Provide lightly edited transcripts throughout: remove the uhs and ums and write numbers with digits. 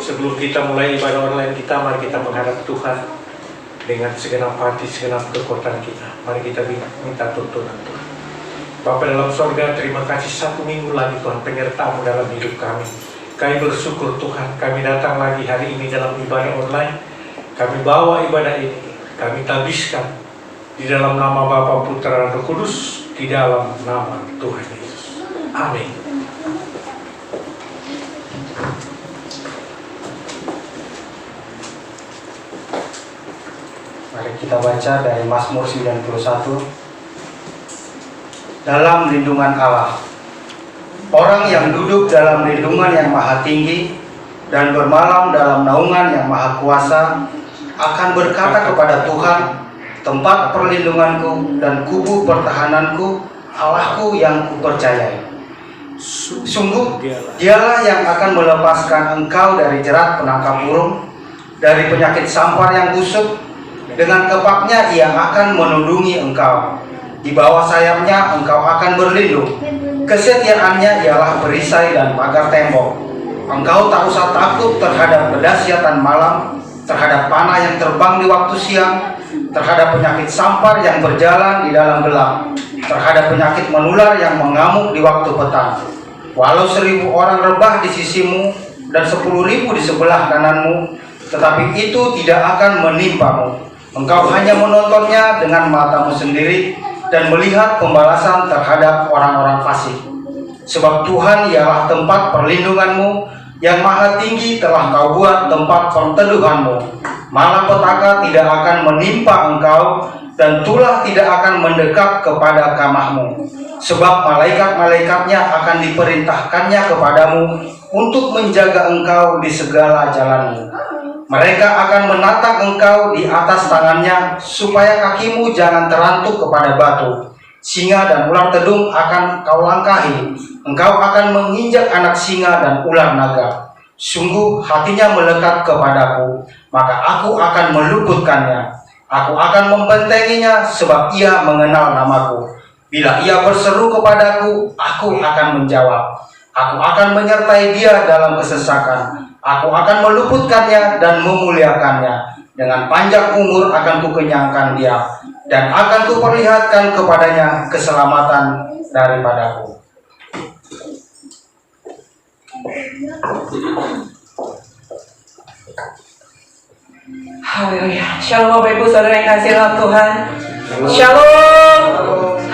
Sebelum kita mulai ibadah online kita, mari kita menghadap Tuhan dengan segenap hati, segenap kekuatan kita. Mari kita minta tuntunan Tuhan. Bapa dalam sorga, terima kasih satu minggu lagi Tuhan penyertaan dalam hidup kami. Kami bersyukur Tuhan, kami datang lagi hari ini dalam ibadah online. Kami bawa ibadah ini, kami tabiskan di dalam nama Bapa, Putra, dan Roh Kudus, di dalam nama Tuhan Yesus. Amin. Mari kita baca dari Mazmur 91. Dalam lindungan Allah. Orang yang duduk dalam lindungan yang maha tinggi dan bermalam dalam naungan yang maha kuasa akan berkata kepada Tuhan, tempat perlindunganku dan kubu pertahananku, Allahku yang kupercayai. Sungguh dialah yang akan melepaskan engkau dari jerat penangkap burung, dari penyakit sampar yang busuk. Dengan kepaknya ia akan menundungi engkau. Di bawah sayapnya engkau akan berlindung. Kesetiaannya ialah perisai dan pagar tembok. Engkau tak usah takut terhadap kedahsyatan malam, terhadap panah yang terbang di waktu siang, terhadap penyakit sampar yang berjalan di dalam gelap, terhadap penyakit menular yang mengamuk di waktu petang. Walau 1000 orang rebah di sisimu dan 10.000 di sebelah kananmu, tetapi itu tidak akan menimpamu. Engkau hanya menontonnya dengan matamu sendiri dan melihat pembalasan terhadap orang-orang fasik. Sebab Tuhan ialah tempat perlindunganmu, yang maha tinggi telah kau buat tempat perteduhanmu. Malapetaka tidak akan menimpa engkau, dan tulah tidak akan mendekat kepada kamahmu. Sebab malaikat-malaikatnya akan diperintahkannya kepadamu untuk menjaga engkau di segala jalanmu. Mereka akan menatang engkau di atas tangannya, supaya kakimu jangan terantuk kepada batu. Singa dan ular tedung akan kau langkahi. Engkau akan menginjak anak singa dan ular naga. Sungguh hatinya melekat kepadaku, maka aku akan meluputkannya. Aku akan membentenginya, sebab ia mengenal namaku. Bila ia berseru kepadaku, aku akan menjawab. Aku akan menyertai dia dalam kesesakan. Aku akan meluputkannya dan memuliakannya. Dengan panjang umur akan kukenyangkan dia, dan akan kuperlihatkan kepadanya keselamatan daripadaku. Haleluya. Shalom Bapak Ibu Saudara yang kasih dalam Tuhan. Shalom.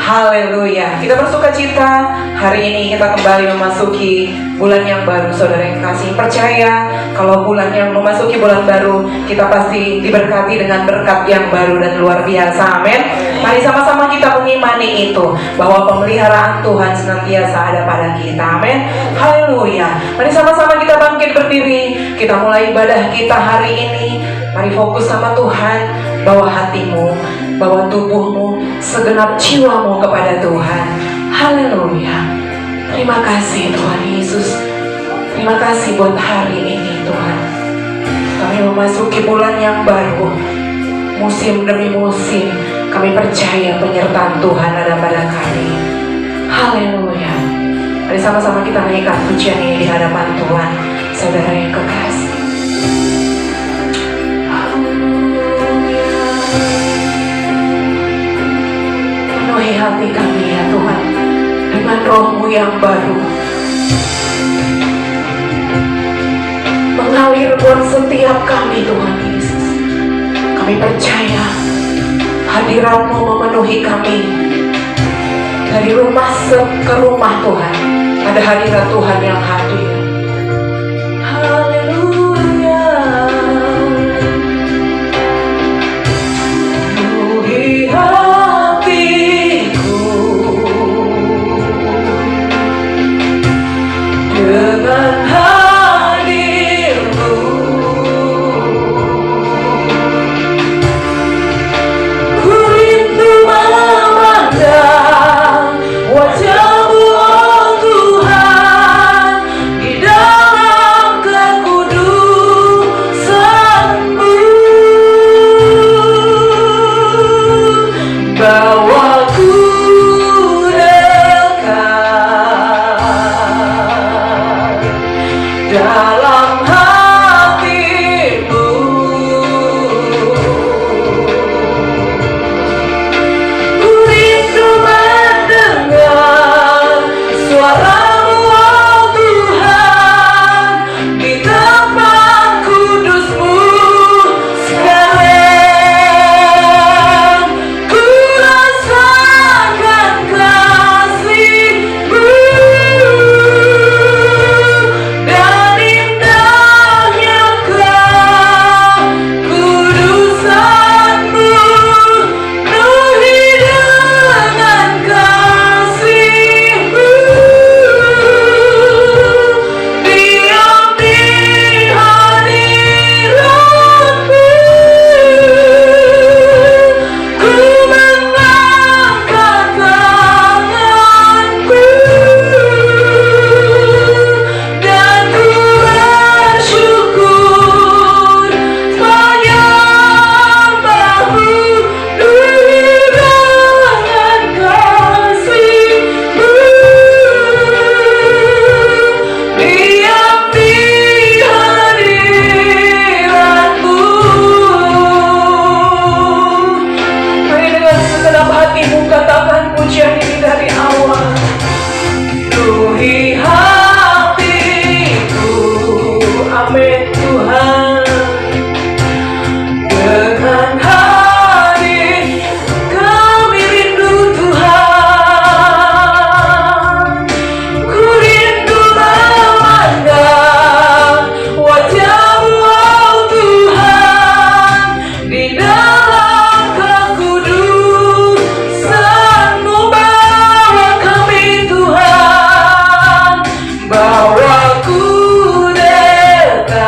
Haleluya. Kita bersuka cita hari ini kita kembali memasuki bulan yang baru. Saudara yang kasih, percaya kalau bulan yang memasuki bulan baru, kita pasti diberkati dengan berkat yang baru dan luar biasa. Amin. Mari sama-sama kita mengimani itu, bahwa pemeliharaan Tuhan senantiasa ada pada kita. Amin. Haleluya. Mari sama-sama kita bangkit berdiri. Kita mulai ibadah kita hari ini. Mari fokus sama Tuhan. Bawa hatimu, bawa tubuhmu, segenap jiwamu kepada Tuhan. Haleluya. Terima kasih Tuhan Yesus. Terima kasih buat hari ini Tuhan. Kami memasuki bulan yang baru, musim demi musim. Kami percaya penyertaan Tuhan ada pada kami. Haleluya. Mari sama-sama kita naikkan pujian ini di hadapan Tuhan. Saudara yang kekasih, penuhi hati kami ya Tuhan dengan roh-Mu yang baru, mengalir buat setiap kami Tuhan Yesus. Kami percaya hadirat-Mu memenuhi kami. Dari rumah ke rumah Tuhan, ada hadirat Tuhan yang hadir. Haleluya. Penuhi hatiku dengan hadir-Mu. Ku rindu memandang wajah-Mu, oh Tuhan, di Tuhan. Dengan hati kami rindu Tuhan, ku rindu memandang wajah-Mu oh Tuhan, di dalam kekudusan-Mu bawa kami Tuhan, bawa ku dekat.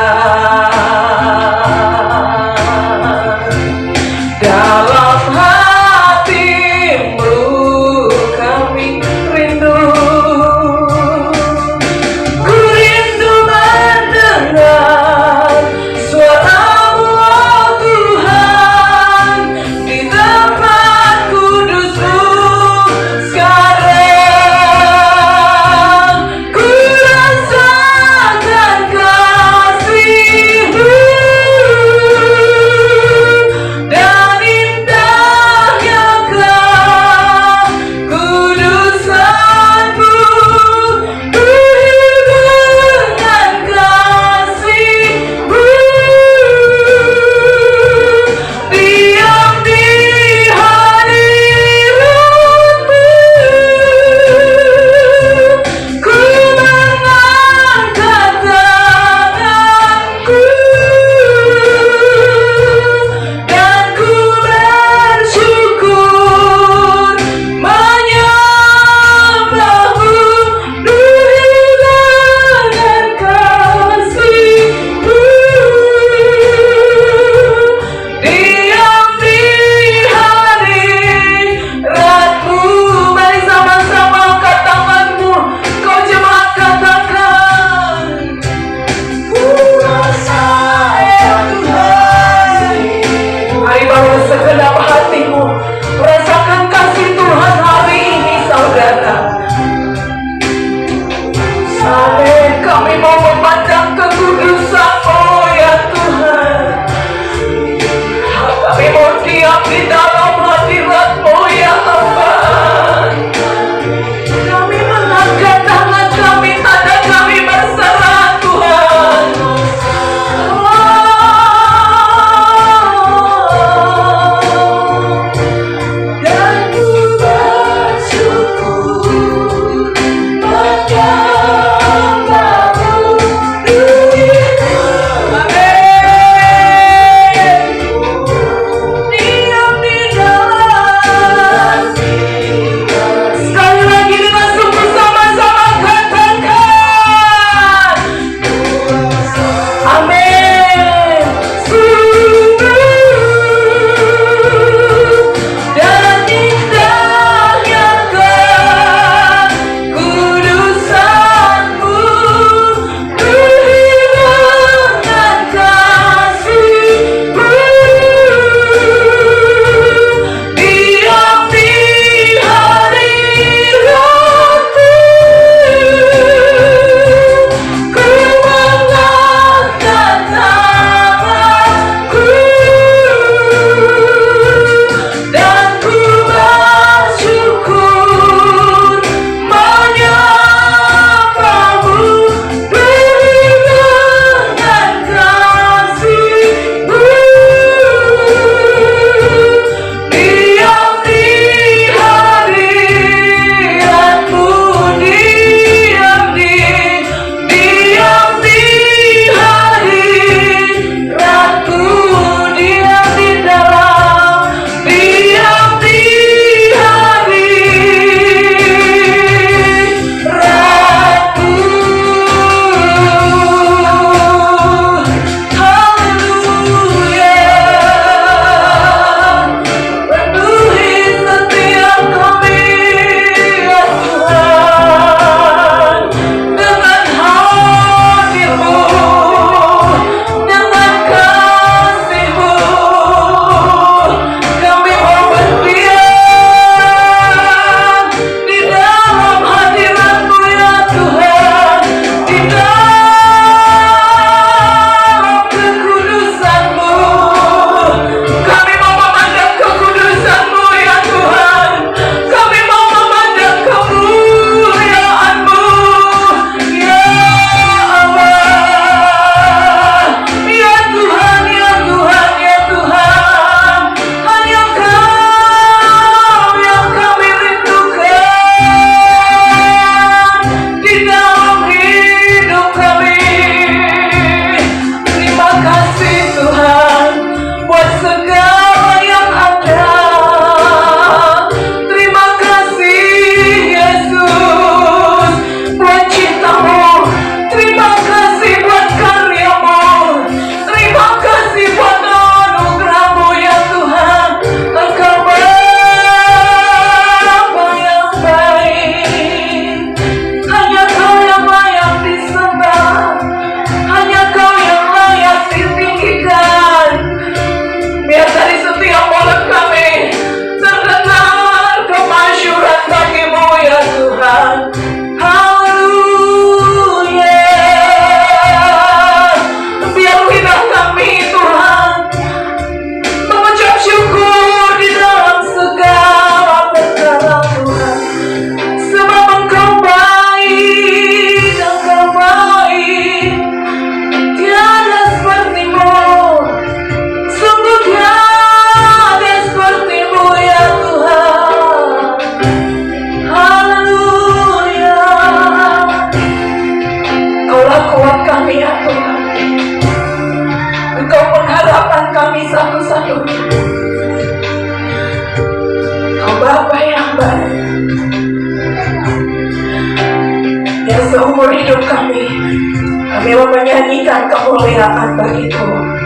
Kami mau menyanyikan kemuliaan bagi Tuhan.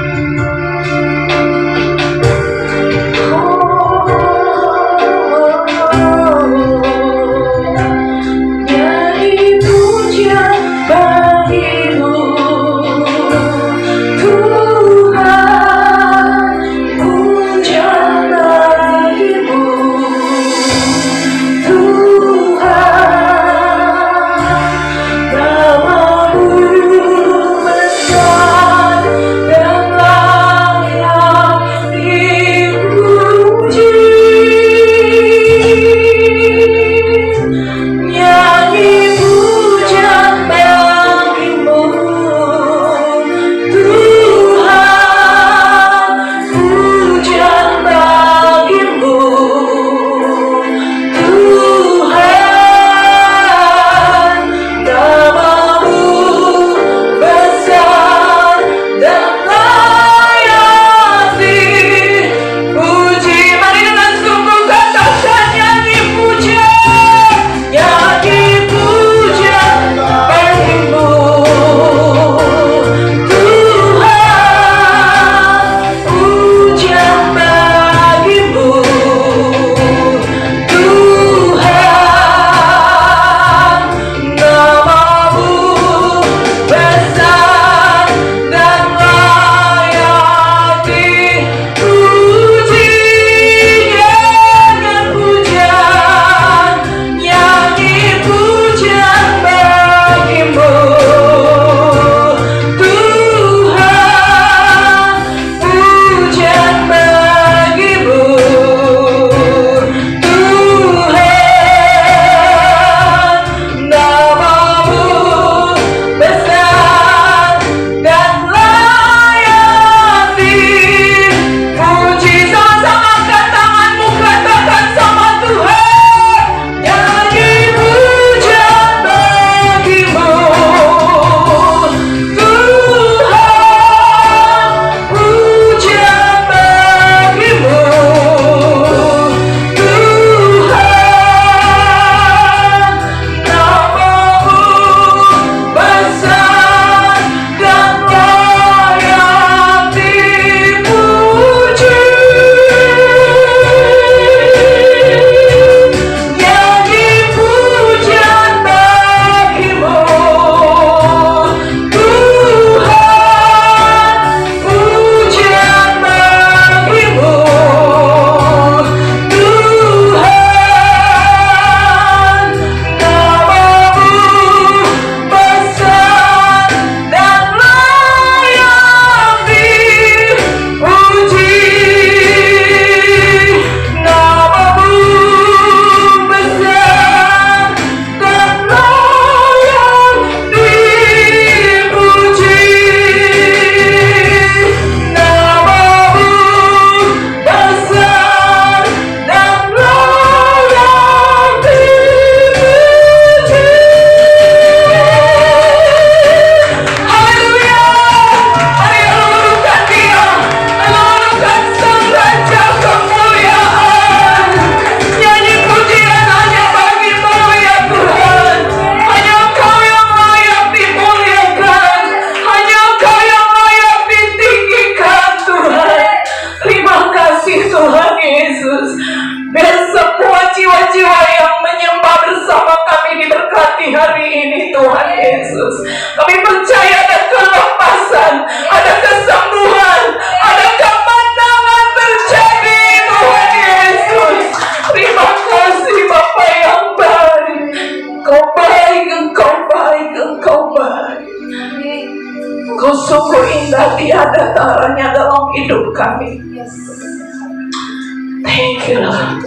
Sungguh indah, tiada taranya dalam hidup kami. Thank you Lord.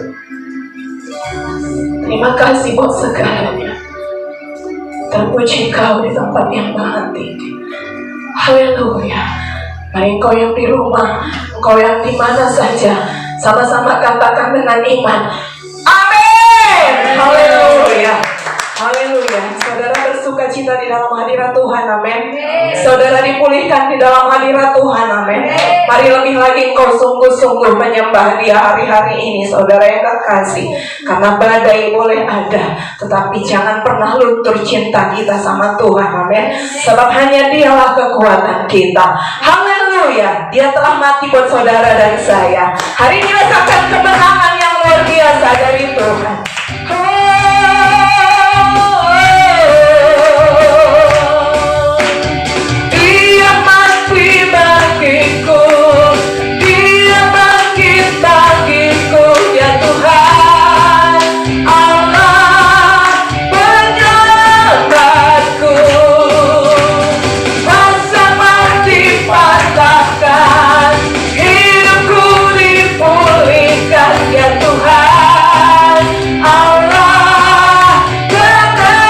Terima kasih buat segalanya. Terpuji Kau di tempat yang maha tinggi. Haleluya. Mari Engkau yang di rumah, Engkau yang di mana saja, sama-sama katakan dengan iman. Amin. Haleluya. Haleluya. Saudara bersukacita di dalam hadirat Tuhan. Amin. Saudara dipulihkan di dalam hadirat Tuhan. Amin. Mari lebih lagi engkau sungguh-sungguh menyembah Dia hari-hari ini, saudara yang kekasih. Karena badai boleh ada, tetapi jangan pernah luntur cinta kita sama Tuhan. Amin. Sebab hanya Dialah kekuatan kita. Haleluya. Dia telah mati buat saudara dan saya. Hari ini rasakan kemenangan yang luar biasa dari Tuhan. Dia mati bagiku, Dia bangkit bagiku, ya Tuhan Allah penyelamatku. Masa mati patahkan, hidupku dipulihkan, ya Tuhan Allah kemenanganku.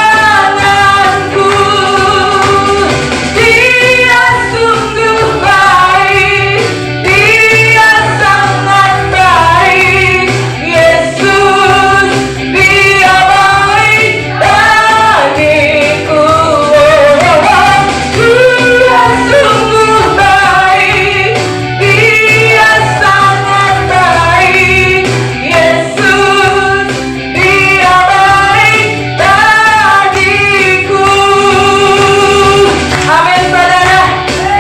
Dia sungguh baik, Dia sangat baik, Yesus Dia baik bagiku. Dia sungguh baik, Dia sangat baik, Yesus Dia baik bagiku. Amin saudara.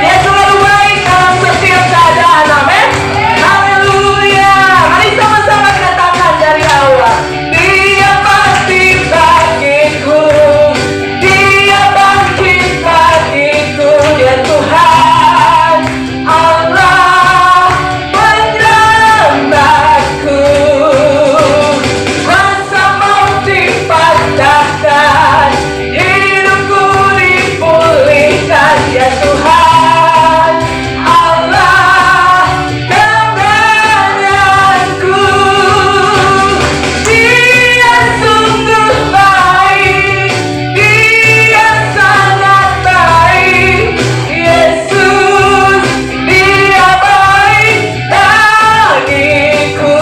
Dia selalu baik dalam setiap keadaan. Amin. Haleluya. Mari sama-sama katakan dari awal. Dia pasti bagiku, Dia bangkit bagiku, ya Tuhan Allah penyelamatku. Masa mati patahkan, hidupku dipulihkan, ya Tuhan Allah kemenanganku. Dia sungguh baik, Dia sangat baik, Yesus Dia baik bagiku.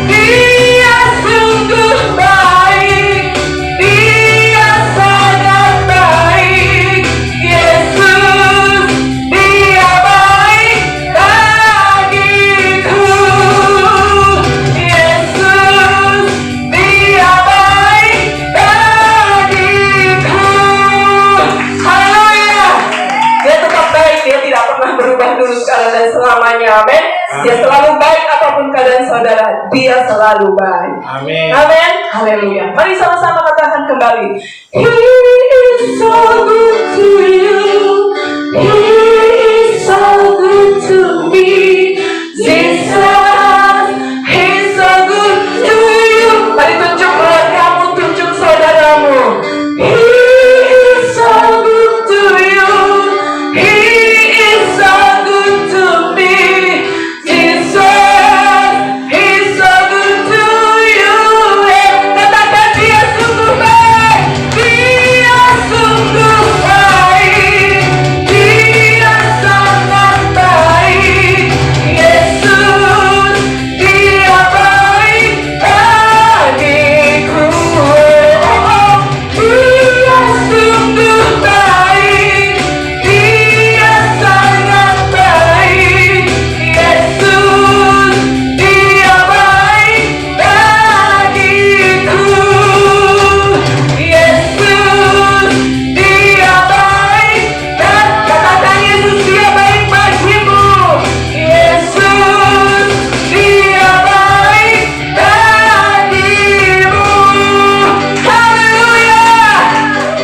Dia sungguh baik, Dia sangat baik, Yesus Dia baik bagiku. Yesus Dia baik bagiku. Haleluya. Dia tetap baik, Dia tidak pernah berubah dulu sekarang dan selamanya. Amin. Dia selalu baik apapun keadaan saudara, Dia selalu baik. Amin. Amin. Haleluya. Mari sama-sama katakan kembali. He is so good to you. He is so good to me. Jesus, He's so good to you. Mari tunjuk keluargamu, tunjuk saudaramu. He is so good to you. He is so good to me. Jesus, He's so good to you. Katakan Dia sungguh baik, Dia sungguh baik, Dia sangat baik, Yesus Dia baik bagiku. Dia sungguh baik, Dia sangat baik, Yesus Dia baik bagiku. Yesus Dia baik katakan Yesus Dia baik bagimu. Yesus Dia baik bagimu. Haleluya.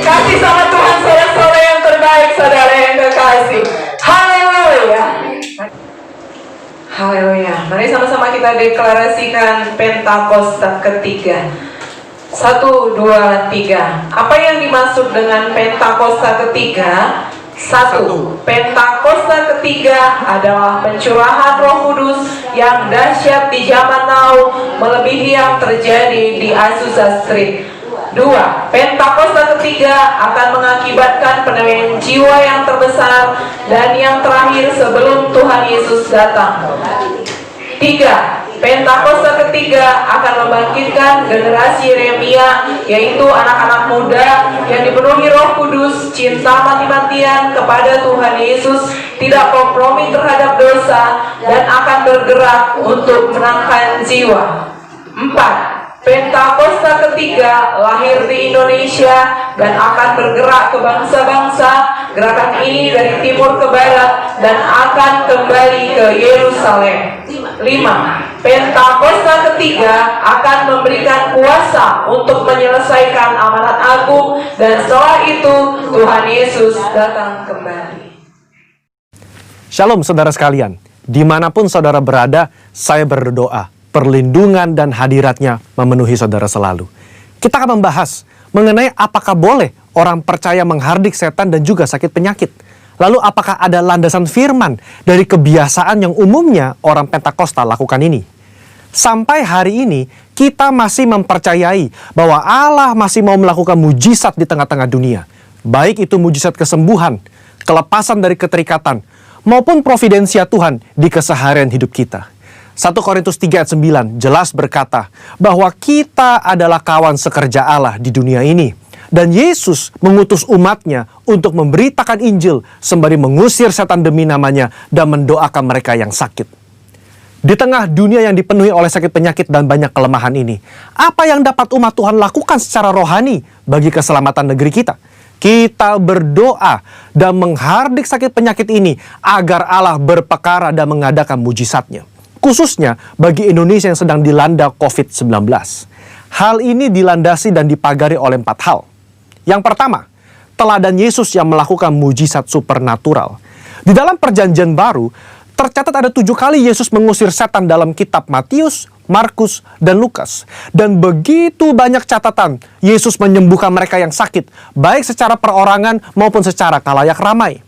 Kasih sama Tuhan saudara-saudara yang terbaik, saudara yang kekasih. Haleluya. Haleluya. Mari sama-sama kita deklarasikan Pentakosta ketiga. 1, 2, 3. Apa yang dimaksud dengan Pentakosta ketiga? 1. Pentakosta ketiga adalah pencurahan Roh Kudus yang dahsyat di zaman now, melebihi yang terjadi di Azusa Street. 2. Pentakosta ketiga akan mengakibatkan penemuan jiwa yang terbesar dan yang terakhir sebelum Tuhan Yesus datang. 3. Pentakosta ketiga akan membangkitkan generasi Yeremia, yaitu anak-anak muda yang dipenuhi Roh Kudus, cinta mati-matian kepada Tuhan Yesus, tidak kompromi terhadap dosa, dan akan bergerak untuk menangkan jiwa. 4. Pentakosta ketiga lahir di Indonesia dan akan bergerak ke bangsa-bangsa. Gerakan ini dari timur ke barat dan akan kembali ke Yerusalem. 5. Pentakosta ketiga akan memberikan kuasa untuk menyelesaikan amanat agung, dan setelah itu Tuhan Yesus datang kembali. Shalom saudara sekalian, dimanapun saudara berada, saya berdoa perlindungan dan hadiratnya memenuhi saudara selalu. Kita akan membahas mengenai apakah boleh orang percaya menghardik setan dan juga sakit penyakit. Lalu apakah ada landasan firman dari kebiasaan yang umumnya orang Pentakosta lakukan ini? Sampai hari ini kita masih mempercayai bahwa Allah masih mau melakukan mujizat di tengah-tengah dunia. Baik itu mujizat kesembuhan, kelepasan dari keterikatan, maupun providensia Tuhan di keseharian hidup kita. 1 Korintus 3 ayat 9 jelas berkata bahwa kita adalah kawan sekerja Allah di dunia ini. Dan Yesus mengutus umatnya untuk memberitakan Injil sembari mengusir setan demi namanya dan mendoakan mereka yang sakit. Di tengah dunia yang dipenuhi oleh sakit penyakit dan banyak kelemahan ini, apa yang dapat umat Tuhan lakukan secara rohani bagi keselamatan negeri kita? Kita berdoa dan menghardik sakit penyakit ini agar Allah berpekara dan mengadakan mujizatnya. Khususnya bagi Indonesia yang sedang dilanda COVID-19. Hal ini dilandasi dan dipagari oleh 4 hal. Yang pertama, teladan Yesus yang melakukan mujizat supernatural. Di dalam perjanjian baru, tercatat ada 7 kali Yesus mengusir setan dalam kitab Matius, Markus, dan Lukas. Dan begitu banyak catatan Yesus menyembuhkan mereka yang sakit, baik secara perorangan maupun secara khalayak ramai.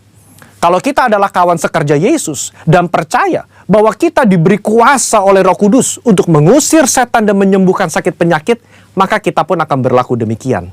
Kalau kita adalah kawan sekerja Yesus dan percaya bahwa kita diberi kuasa oleh Roh Kudus untuk mengusir setan dan menyembuhkan sakit penyakit, maka kita pun akan berlaku demikian.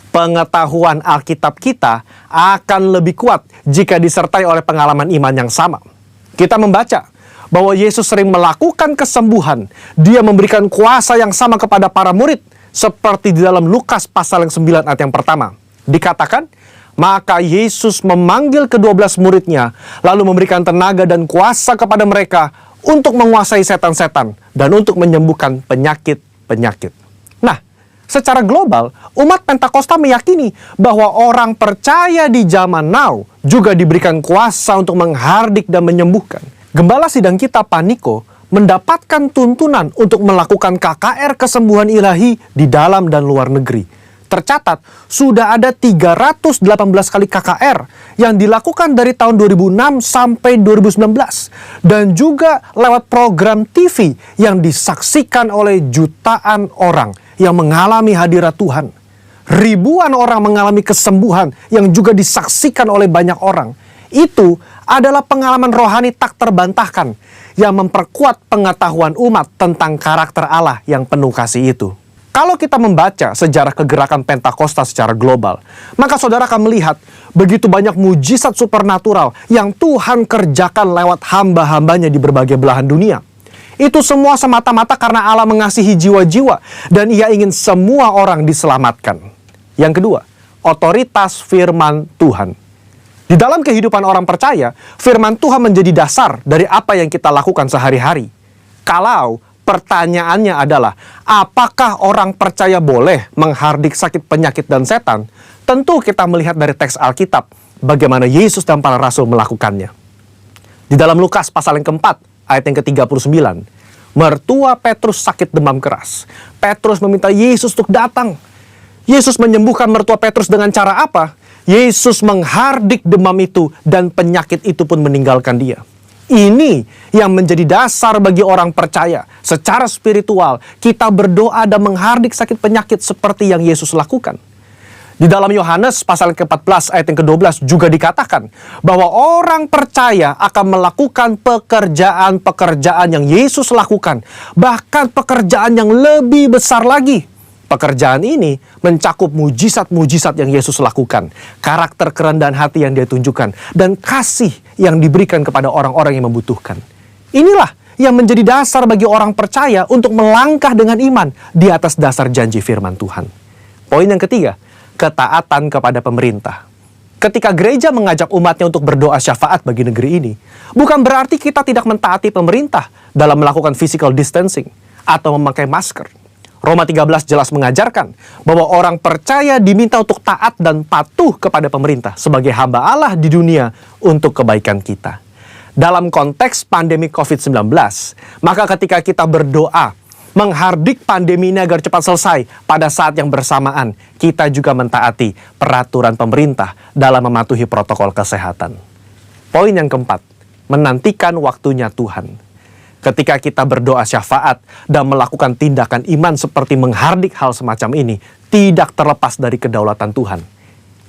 Pengetahuan Alkitab kita akan lebih kuat jika disertai oleh pengalaman iman yang sama. Kita membaca bahwa Yesus sering melakukan kesembuhan. Dia memberikan kuasa yang sama kepada para murid, seperti di dalam Lukas pasal yang 9 ayat yang pertama. Dikatakan, maka Yesus memanggil ke-12 muridnya, lalu memberikan tenaga dan kuasa kepada mereka untuk menguasai setan-setan dan untuk menyembuhkan penyakit-penyakit. Nah, secara global, umat Pentakosta meyakini bahwa orang percaya di zaman now juga diberikan kuasa untuk menghardik dan menyembuhkan. Gembala sidang kita, Paniko, mendapatkan tuntunan untuk melakukan KKR kesembuhan ilahi di dalam dan luar negeri. Tercatat, sudah ada 318 kali KKR yang dilakukan dari tahun 2006 sampai 2019. Dan juga lewat program TV yang disaksikan oleh jutaan orang yang mengalami hadirat Tuhan. Ribuan orang mengalami kesembuhan yang juga disaksikan oleh banyak orang. Itu adalah pengalaman rohani tak terbantahkan yang memperkuat pengetahuan umat tentang karakter Allah yang penuh kasih itu. Kalau kita membaca sejarah kegerakan Pentakosta secara global, maka saudara akan melihat begitu banyak mujizat supernatural yang Tuhan kerjakan lewat hamba-hambanya di berbagai belahan dunia. Itu semua semata-mata karena Allah mengasihi jiwa-jiwa dan Ia ingin semua orang diselamatkan. Yang kedua, otoritas firman Tuhan. Di dalam kehidupan orang percaya, firman Tuhan menjadi dasar dari apa yang kita lakukan sehari-hari. Kalau pertanyaannya adalah, apakah orang percaya boleh menghardik sakit penyakit dan setan? Tentu kita melihat dari teks Alkitab bagaimana Yesus dan para rasul melakukannya. Di dalam Lukas pasal yang keempat, ayat yang ke-39, mertua Petrus sakit demam keras. Petrus meminta Yesus untuk datang. Yesus menyembuhkan mertua Petrus dengan cara apa? Yesus menghardik demam itu dan penyakit itu pun meninggalkan dia. Ini yang menjadi dasar bagi orang percaya. Secara spiritual, kita berdoa dan menghardik sakit penyakit seperti yang Yesus lakukan. Di dalam Yohanes pasal ke-14 ayat yang ke-12 juga dikatakan bahwa orang percaya akan melakukan pekerjaan-pekerjaan yang Yesus lakukan. Bahkan pekerjaan yang lebih besar lagi. Pekerjaan ini mencakup mujizat-mujizat yang Yesus lakukan, karakter kerendahan hati yang Dia tunjukkan, dan kasih yang diberikan kepada orang-orang yang membutuhkan. Inilah yang menjadi dasar bagi orang percaya untuk melangkah dengan iman di atas dasar janji firman Tuhan. Poin yang ketiga, ketaatan kepada pemerintah. Ketika gereja mengajak umatnya untuk berdoa syafaat bagi negeri ini, bukan berarti kita tidak mentaati pemerintah dalam melakukan physical distancing atau memakai masker. Roma 13 jelas mengajarkan bahwa orang percaya diminta untuk taat dan patuh kepada pemerintah sebagai hamba Allah di dunia untuk kebaikan kita. Dalam konteks pandemi COVID-19, maka ketika kita berdoa, menghardik pandemi ini agar cepat selesai, pada saat yang bersamaan, kita juga mentaati peraturan pemerintah dalam mematuhi protokol kesehatan. Poin yang keempat, menantikan waktunya Tuhan. Ketika kita berdoa syafaat dan melakukan tindakan iman seperti menghardik hal semacam ini, tidak terlepas dari kedaulatan Tuhan.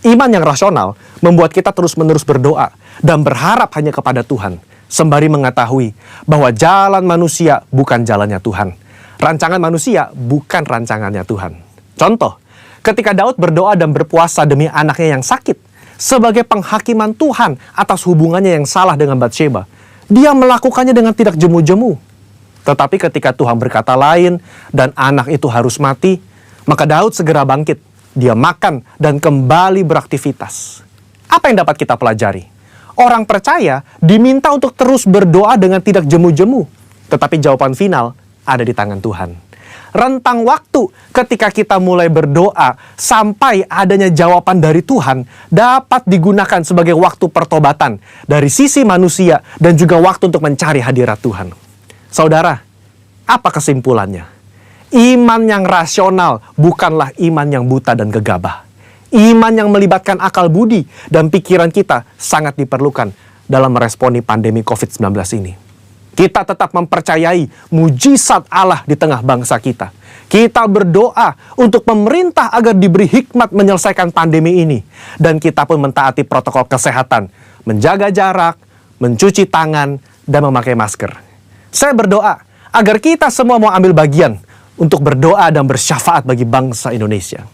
Iman yang rasional membuat kita terus-menerus berdoa dan berharap hanya kepada Tuhan, sembari mengetahui bahwa jalan manusia bukan jalannya Tuhan. Rancangan manusia bukan rancangannya Tuhan. Contoh, ketika Daud berdoa dan berpuasa demi anaknya yang sakit, sebagai penghakiman Tuhan atas hubungannya yang salah dengan Batsheba, dia melakukannya dengan tidak jemu-jemu. Tetapi ketika Tuhan berkata lain dan anak itu harus mati, maka Daud segera bangkit. Dia makan dan kembali beraktivitas. Apa yang dapat kita pelajari? Orang percaya diminta untuk terus berdoa dengan tidak jemu-jemu. Tetapi jawaban final ada di tangan Tuhan. Rentang waktu ketika kita mulai berdoa sampai adanya jawaban dari Tuhan dapat digunakan sebagai waktu pertobatan dari sisi manusia dan juga waktu untuk mencari hadirat Tuhan. Saudara, apa kesimpulannya? Iman yang rasional bukanlah iman yang buta dan gegabah. Iman yang melibatkan akal budi dan pikiran kita sangat diperlukan dalam meresponi pandemi COVID-19 ini. Kita tetap mempercayai mujizat Allah di tengah bangsa kita. Kita berdoa untuk pemerintah agar diberi hikmat menyelesaikan pandemi ini. Dan kita pun mentaati protokol kesehatan, menjaga jarak, mencuci tangan, dan memakai masker. Saya berdoa agar kita semua mau ambil bagian untuk berdoa dan bersyafaat bagi bangsa Indonesia.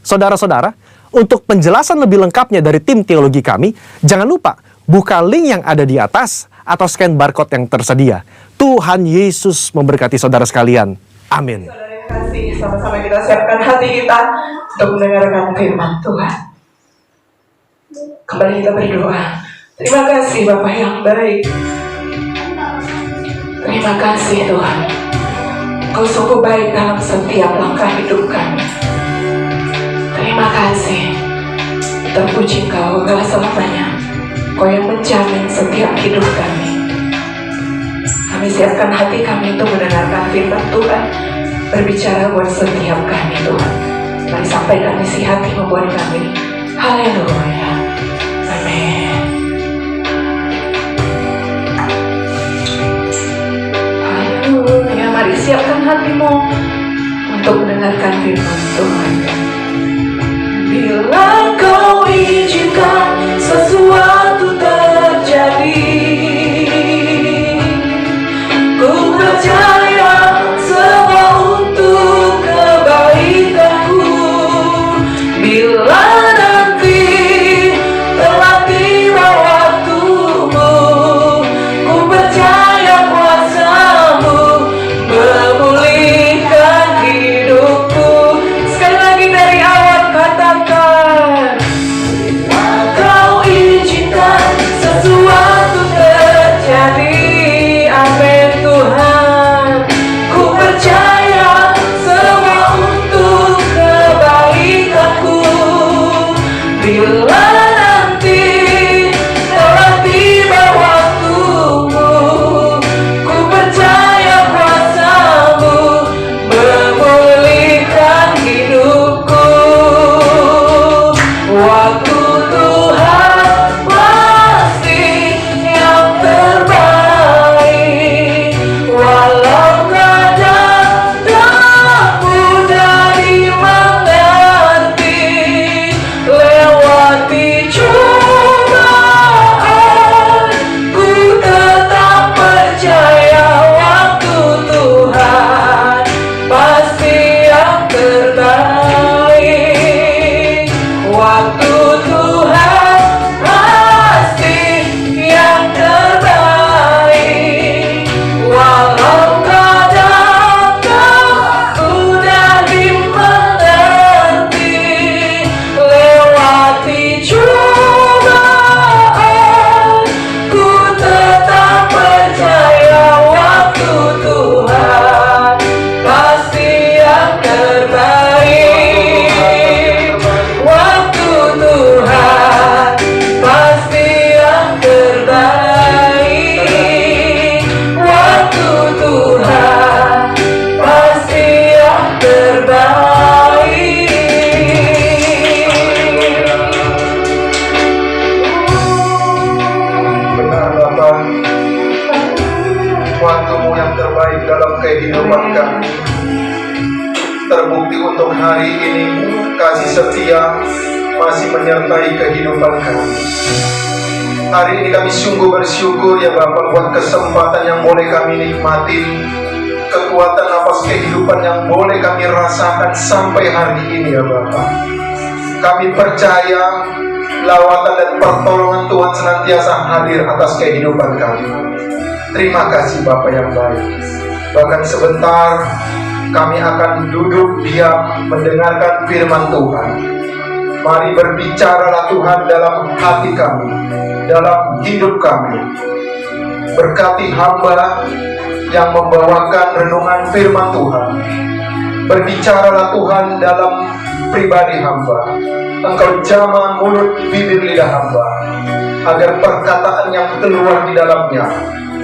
Saudara-saudara, untuk penjelasan lebih lengkapnya dari tim teologi kami, jangan lupa buka link yang ada di atas atau scan barcode yang tersedia. Tuhan Yesus memberkati saudara sekalian. Amin. Saudara yang kasih, sama-sama kita siapkan hati kita untuk mendengarkan firman Tuhan. Kembali kita berdoa. Terima kasih Bapak yang baik. Terima kasih Tuhan. Kau sungguh baik dalam setiap langkah hidup kami. Terima kasih. Terpuji Kau segala selamanya. Kau yang menjamin setiap hidup kami. Kami siapkan hati kami untuk mendengarkan firman Tuhan. Berbicara buat setiap kami Tuhan. Mari sampaikan isi hati membuat kami. Haleluya. Amin. Haleluya. Mari siapkan hatimu untuk mendengarkan firman Tuhan. Bila Kau izinkan sesuatu terjadi, ku percaya semua untuk kebaikanku. Bila nanti telah tiba waktumu, ku percaya kuasa-Mu memulihkan hidupku. Sekali lagi dari awal katakan, sesuatu-Mu yang terbaik dalam kehidupan kami. Terbukti untuk hari ini kasih setia masih menyertai kehidupan kami. Hari ini kami sungguh bersyukur ya Bapa buat kesempatan yang boleh kami nikmati, kekuatan nafas kehidupan yang boleh kami rasakan sampai hari ini ya Bapa. Kami percaya lawatan dan pertolongan Tuhan senantiasa hadir atas kehidupan kami. Terima kasih Bapa yang baik. Bahkan sebentar kami akan duduk diam mendengarkan firman Tuhan. Mari berbicaralah Tuhan dalam hati kami, dalam hidup kami. Berkati hamba yang membawakan renungan firman Tuhan. Berbicaralah Tuhan dalam pribadi hamba. Engkau jamah mulut bibir lidah hamba, agar perkataan yang keluar di dalamnya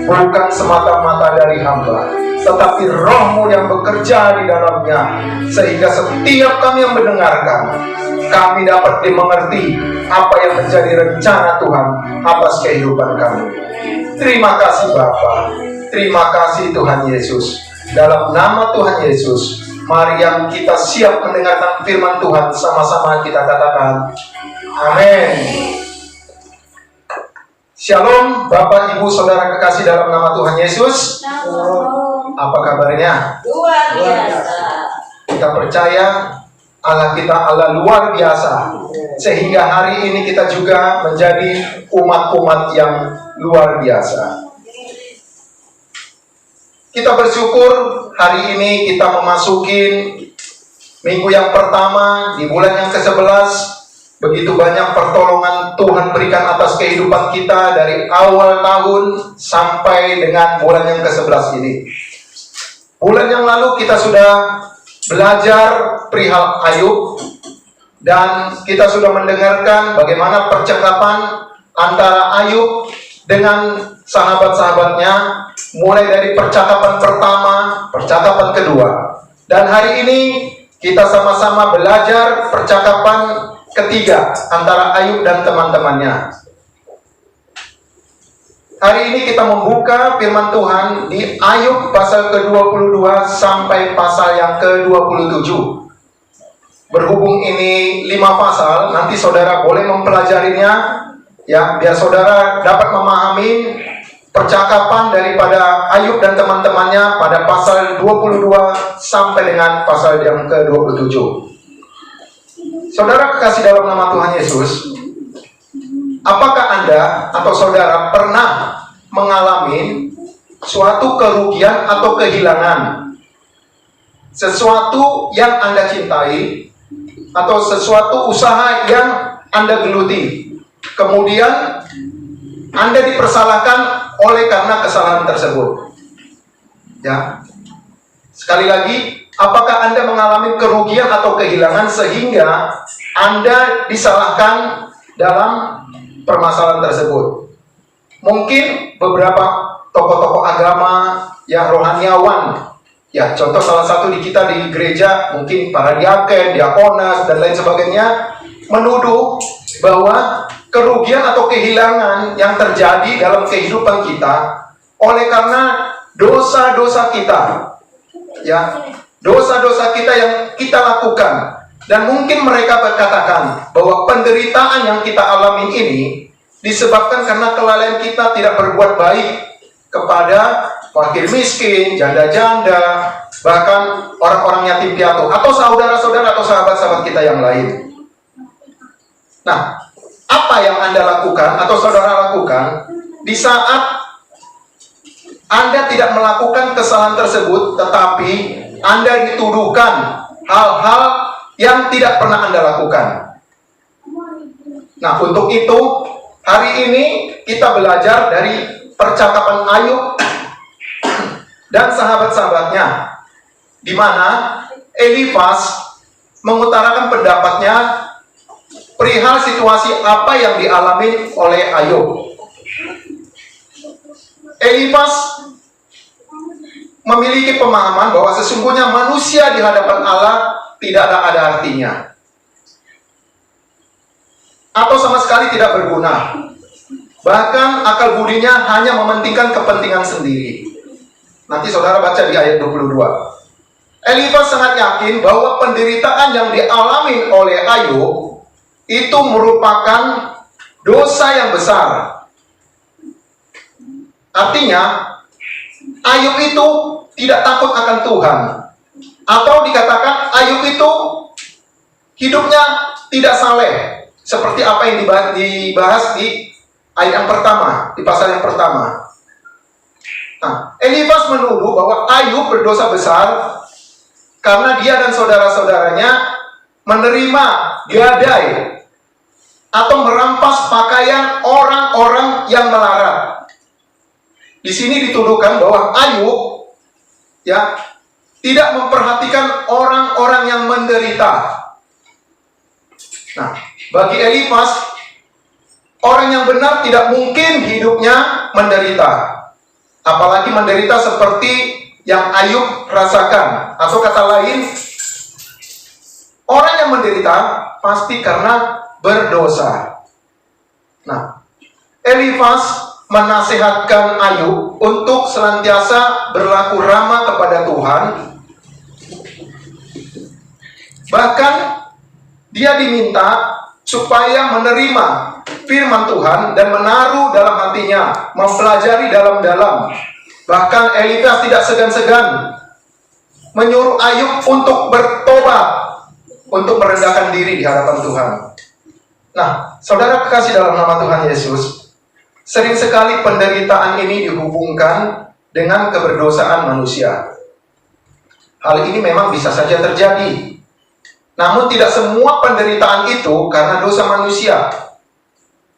bukan semata-mata dari hamba, tetapi Roh-Mu yang bekerja di dalamnya, sehingga setiap kami yang mendengarkan, kami dapat dimengerti apa yang menjadi rencana Tuhan atas kehidupan kami. Terima kasih Bapa, terima kasih Tuhan Yesus. Dalam nama Tuhan Yesus, mari yang kita siap mendengarkan firman Tuhan, sama-sama kita katakan amin. Shalom Bapak Ibu Saudara kekasih dalam nama Tuhan Yesus. Apa kabarnya? Luar biasa. Kita percaya Allah kita Allah luar biasa, sehingga hari ini kita juga menjadi umat-umat yang luar biasa. Kita bersyukur hari ini kita memasuki minggu yang pertama di bulan yang ke-11. Begitu banyak pertolongan Tuhan berikan atas kehidupan kita dari awal tahun sampai dengan bulan yang ke-11 ini. Bulan yang lalu kita sudah belajar perihal Ayub, dan kita sudah mendengarkan bagaimana percakapan antara Ayub dengan sahabat-sahabatnya, mulai dari percakapan pertama, percakapan kedua. Dan hari ini kita sama-sama belajar percakapan ketiga antara Ayub dan teman-temannya. Hari ini kita membuka firman Tuhan di Ayub pasal ke-22 sampai pasal yang ke-27. Berhubung ini 5 pasal, nanti saudara boleh mempelajarinya ya, biar saudara dapat memahami percakapan daripada Ayub dan teman-temannya pada pasal 22 sampai dengan pasal yang ke-27. Saudara kekasih dalam nama Tuhan Yesus, apakah Anda atau saudara pernah mengalami suatu kerugian atau kehilangan sesuatu yang Anda cintai, atau sesuatu usaha yang Anda geluti, kemudian Anda dipersalahkan oleh karena kesalahan tersebut? Ya, sekali lagi, apakah Anda mengalami kerugian atau kehilangan sehingga Anda disalahkan dalam permasalahan tersebut? Mungkin beberapa tokoh-tokoh agama yang rohaniawan, ya contoh salah satu di kita di gereja, mungkin para diaken, diakonas, dan lain sebagainya, menuduh bahwa kerugian atau kehilangan yang terjadi dalam kehidupan kita oleh karena dosa-dosa kita, ya, dosa-dosa kita yang kita lakukan. Dan mungkin mereka berkatakan bahwa penderitaan yang kita alami ini disebabkan karena kelalaian kita tidak berbuat baik kepada fakir miskin, janda-janda, bahkan orang-orang yatim piatu, atau saudara-saudara atau sahabat-sahabat kita yang lain. Nah, apa yang Anda lakukan atau saudara lakukan di saat Anda tidak melakukan kesalahan tersebut, tetapi Anda dituduhkan hal-hal yang tidak pernah Anda lakukan? Nah, untuk itu hari ini kita belajar dari percakapan Ayub dan sahabat-sahabatnya, di mana Elifas mengutarakan pendapatnya perihal situasi apa yang dialami oleh Ayub. Elifas memiliki pemahaman bahwa sesungguhnya manusia di hadapan Allah tidak ada artinya, atau sama sekali tidak berguna. Bahkan akal budinya hanya mementingkan kepentingan sendiri. Nanti saudara baca di ayat 22. Elifaz sangat yakin bahwa penderitaan yang dialami oleh Ayub itu merupakan dosa yang besar. Artinya, Ayub itu tidak takut akan Tuhan. Atau dikatakan Ayub itu hidupnya tidak saleh. Seperti apa yang dibahas di ayat yang pertama, di pasal yang pertama. Nah, Elifaz menuduh bahwa Ayub berdosa besar karena dia dan saudara-saudaranya menerima gadai atau merampas pakaian orang-orang yang melarat. Di sini dituduhkan bahwa Ayub tidak memperhatikan orang-orang yang menderita. Nah, bagi Elifaz, orang yang benar tidak mungkin hidupnya menderita. Apalagi menderita seperti yang Ayub rasakan. Atau kata lain, orang yang menderita pasti karena berdosa. Nah, Elifaz menasihatkan Ayub untuk senantiasa berlaku ramah kepada Tuhan. Bahkan dia diminta supaya menerima firman Tuhan dan menaruh dalam hatinya, mempelajari dalam-dalam. Bahkan Elifaz tidak segan-segan menyuruh Ayub untuk bertobat, untuk merendahkan diri di hadapan Tuhan. Nah, saudara kekasih dalam nama Tuhan Yesus, sering sekali penderitaan ini dihubungkan dengan keberdosaan manusia. Hal ini memang bisa saja terjadi. Namun tidak semua penderitaan itu karena dosa manusia.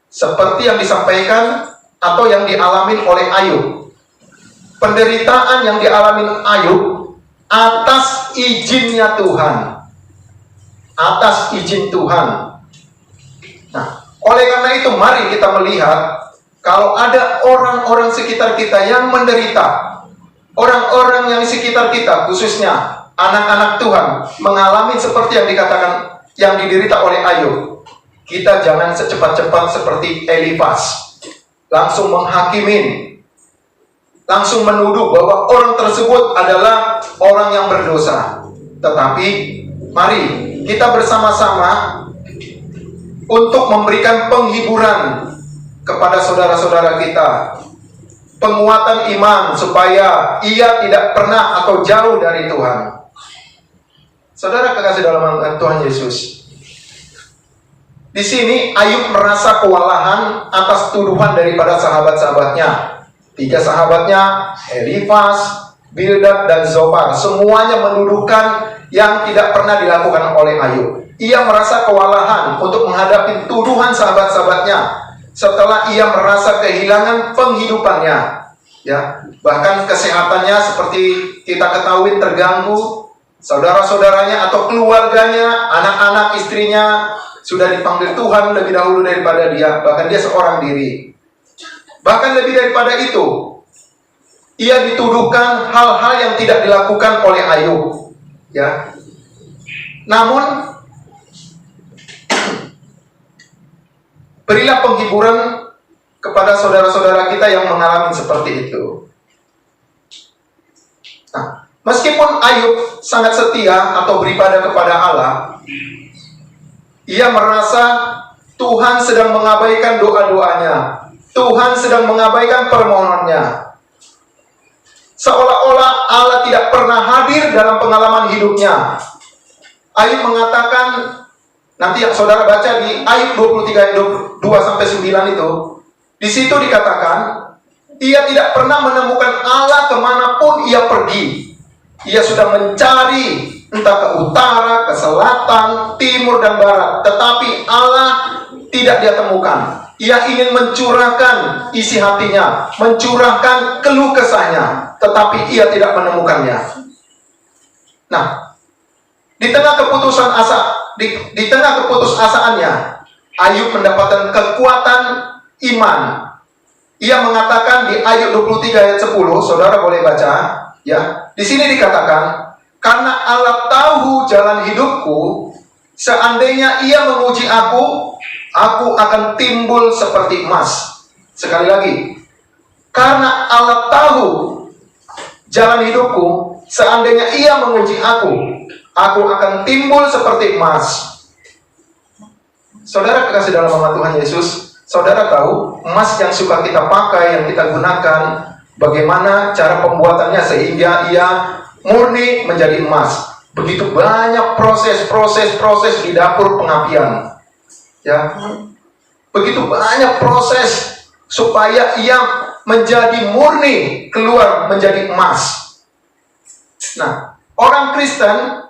Seperti yang disampaikan atau yang dialami oleh Ayub. Penderitaan yang dialami Ayub atas izinnya Tuhan. Atas izin Tuhan. Nah, oleh karena itu mari kita melihat kalau ada orang-orang sekitar kita yang menderita. Orang-orang yang sekitar kita khususnya anak-anak Tuhan mengalami seperti yang dikatakan, yang diderita oleh Ayub. Kita jangan secepat-cepat seperti Elifaz, langsung menghakimin, langsung menuduh bahwa orang tersebut adalah orang yang berdosa. Tetapi mari kita bersama-sama untuk memberikan penghiburan kepada saudara-saudara kita, penguatan iman supaya ia tidak pernah atau jauh dari Tuhan. Saudara kekasih dalam Tuhan Yesus, di sini Ayub merasa kewalahan atas tuduhan daripada sahabat-sahabatnya. 3 sahabatnya, Elifaz, Bildad, dan Zofar, semuanya menuduhkan yang tidak pernah dilakukan oleh Ayub. Ia merasa kewalahan untuk menghadapi tuduhan sahabat-sahabatnya setelah ia merasa kehilangan penghidupannya. Ya, bahkan kesehatannya seperti kita ketahui terganggu. Saudara-saudaranya atau keluarganya, anak-anak, istrinya sudah dipanggil Tuhan lebih dahulu daripada dia. Bahkan dia seorang diri. Bahkan lebih daripada itu, ia dituduhkan hal-hal yang tidak dilakukan oleh Ayub. Ya. Namun berilah penghiburan kepada saudara-saudara kita yang mengalami seperti itu. Nah, meskipun Ayub sangat setia atau beribadah kepada Allah, ia merasa Tuhan sedang mengabaikan doa-doanya. Tuhan sedang mengabaikan permohonannya. Seolah-olah Allah tidak pernah hadir dalam pengalaman hidupnya. Ayub mengatakan, nanti saudara baca di Ayub 23 ayat 2-9 itu, di situ dikatakan, ia tidak pernah menemukan Allah kemanapun ia pergi. Ia sudah mencari entah ke utara, ke selatan, timur, dan barat. Tetapi Allah tidak dia temukan. Ia ingin mencurahkan isi hatinya, mencurahkan keluh kesahnya. Tetapi ia tidak menemukannya. Nah, di tengah keputusasaannya, Ayub mendapatkan kekuatan iman. Ia mengatakan di Ayub 23 ayat 10, saudara boleh baca, ya. Di sini dikatakan, karena Allah tahu jalan hidupku, seandainya ia menguji aku akan timbul seperti emas. Sekali lagi, karena Allah tahu jalan hidupku, seandainya ia menguji aku akan timbul seperti emas. Saudara kekasih dalam nama Tuhan Yesus, saudara tahu emas yang suka kita pakai, yang kita gunakan, bagaimana cara pembuatannya sehingga ia murni menjadi emas. Begitu banyak proses di dapur pengapian, ya. Begitu banyak proses supaya ia menjadi murni, keluar menjadi emas. Nah, orang Kristen,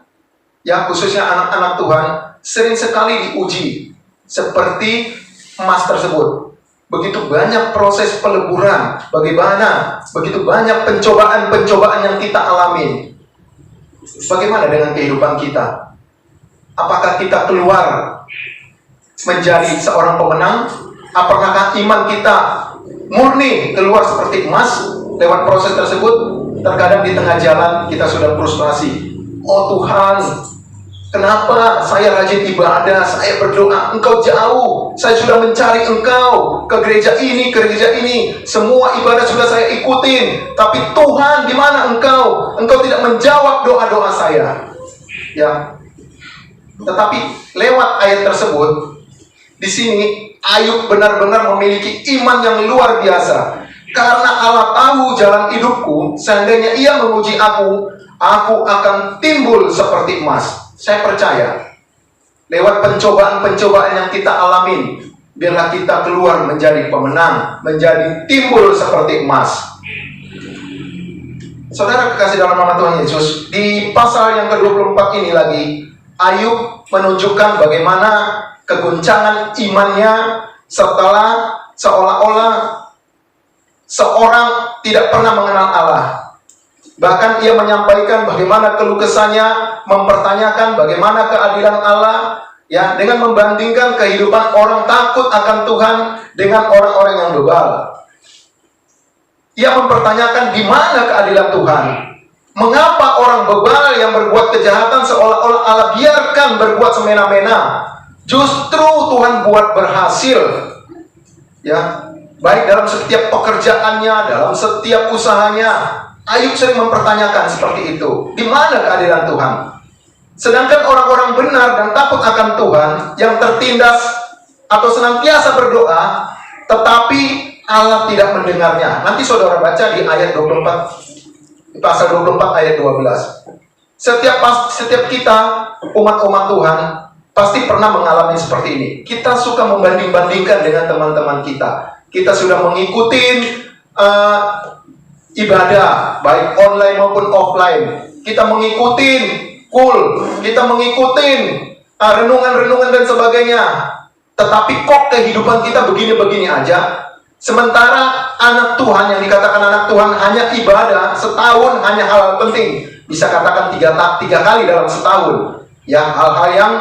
ya khususnya anak-anak Tuhan, sering sekali diuji seperti emas tersebut. Begitu banyak proses peleburan, bagaimana begitu banyak pencobaan-pencobaan yang kita alami. Bagaimana dengan kehidupan kita? Apakah kita keluar menjadi seorang pemenang? Apakah iman kita murni keluar seperti emas lewat proses tersebut? Terkadang di tengah jalan kita sudah frustrasi. Oh Tuhan, kenapa saya rajin ibadah, saya berdoa, Engkau jauh, saya sudah mencari Engkau ke gereja ini, semua ibadah sudah saya ikutin, tapi Tuhan, di mana Engkau? Engkau tidak menjawab doa-doa saya. Ya. Tetapi lewat ayat tersebut, di sini Ayub benar-benar memiliki iman yang luar biasa. Karena Allah tahu jalan hidupku, seandainya ia menguji aku akan timbul seperti emas. Saya percaya, lewat pencobaan-pencobaan yang kita alamin, biarlah kita keluar menjadi pemenang, menjadi timbul seperti emas. Saudara kekasih dalam nama Tuhan Yesus, di pasal yang ke-24 ini lagi, Ayub menunjukkan bagaimana keguncangan imannya setelah seolah-olah seorang tidak pernah mengenal Allah. Bahkan ia menyampaikan bagaimana keluh kesahnya, mempertanyakan bagaimana keadilan Allah, ya, dengan membandingkan kehidupan orang takut akan Tuhan dengan orang-orang yang bebal. Ia mempertanyakan di mana keadilan Tuhan. Mengapa orang bebal yang berbuat kejahatan seolah-olah Allah biarkan berbuat semena-mena? Justru Tuhan buat berhasil, ya. Baik dalam setiap pekerjaannya, dalam setiap usahanya. Ayub sering mempertanyakan seperti itu. Di mana keadilan Tuhan? Sedangkan orang-orang benar dan takut akan Tuhan, yang tertindas atau senantiasa berdoa, tetapi Allah tidak mendengarnya. Nanti saudara baca di ayat 24, di pasal 24 ayat 12. Setiap kita, umat-umat Tuhan, pasti pernah mengalami seperti ini. Kita suka membanding-bandingkan dengan teman-teman kita. Kita sudah mengikuti ibadah, baik online maupun offline. Kita mengikuti kita mengikuti renungan-renungan dan sebagainya. Tetapi kok kehidupan kita begini-begini aja? Sementara anak Tuhan, yang dikatakan anak Tuhan, hanya ibadah setahun, hanya hal penting. Bisa katakan tiga kali dalam setahun. Ya, hal-hal yang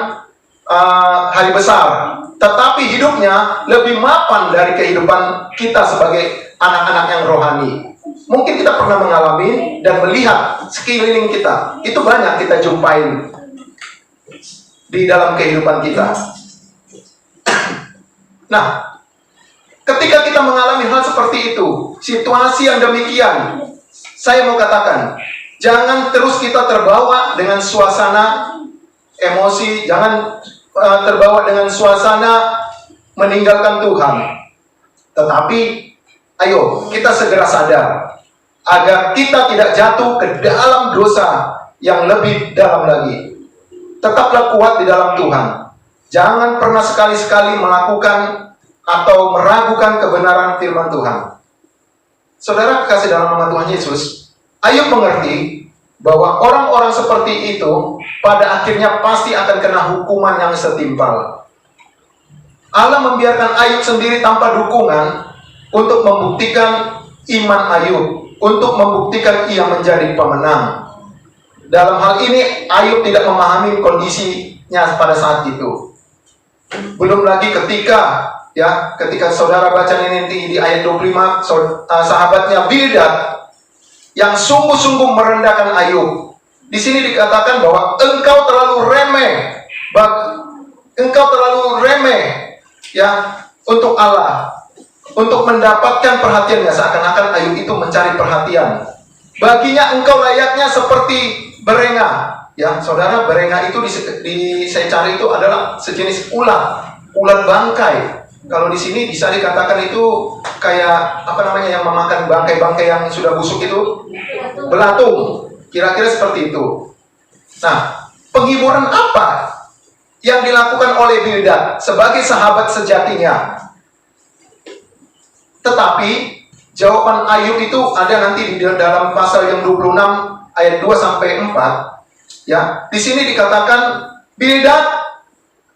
hari besar. Tetapi hidupnya lebih mapan dari kehidupan kita sebagai anak-anak yang rohani. Mungkin kita pernah mengalami dan melihat sekeliling kita. Itu banyak kita jumpain di dalam kehidupan kita. Nah, ketika kita mengalami hal seperti itu, situasi yang demikian, saya mau katakan, jangan terus kita terbawa dengan suasana emosi, jangan terbawa dengan suasana meninggalkan Tuhan. Tetapi ayo kita segera sadar agar kita tidak jatuh ke dalam dosa yang lebih dalam lagi. Tetaplah kuat di dalam Tuhan. Jangan pernah sekali-sekali melakukan atau meragukan kebenaran firman Tuhan. Saudara kekasih dalam nama Tuhan Yesus, Ayub mengerti bahwa orang-orang seperti itu pada akhirnya pasti akan kena hukuman yang setimpal. Allah membiarkan Ayub sendiri tanpa dukungan untuk membuktikan iman Ayub, untuk membuktikan ia menjadi pemenang. Dalam hal ini Ayub tidak memahami kondisinya pada saat itu. Belum lagi ketika saudara baca ini di ayat 25, sahabatnya Bildad yang sungguh-sungguh merendahkan Ayub. Di sini dikatakan bahwa engkau terlalu remeh, ya, untuk Allah, untuk mendapatkan perhatiannya. Seakan-akan Ayub itu mencari perhatian. Baginya engkau layaknya seperti berenga. Ya, saudara, berenga itu saya cari itu adalah sejenis ulat bangkai. Kalau di sini bisa dikatakan itu kayak apa namanya yang memakan bangkai-bangkai yang sudah busuk itu? Belatung. Kira-kira seperti itu. Nah, penghiburan apa yang dilakukan oleh Bildad sebagai sahabat sejatinya? Tetapi jawaban Ayub itu ada nanti di dalam pasal yang 26 ayat 2 sampai 4. Ya, di sini dikatakan, Bildad,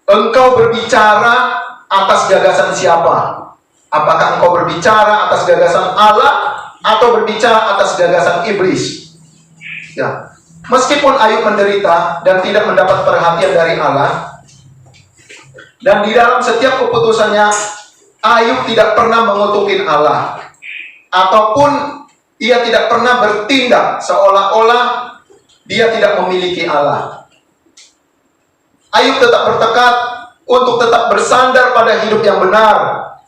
engkau berbicara atas gagasan siapa? Apakah engkau berbicara atas gagasan Allah atau berbicara atas gagasan iblis? Ya, meskipun Ayub menderita dan tidak mendapat perhatian dari Allah, dan di dalam setiap keputusannya Ayub tidak pernah mengutukin Allah, ataupun ia tidak pernah bertindak seolah-olah dia tidak memiliki Allah. Ayub tetap bertekad untuk tetap bersandar pada hidup yang benar,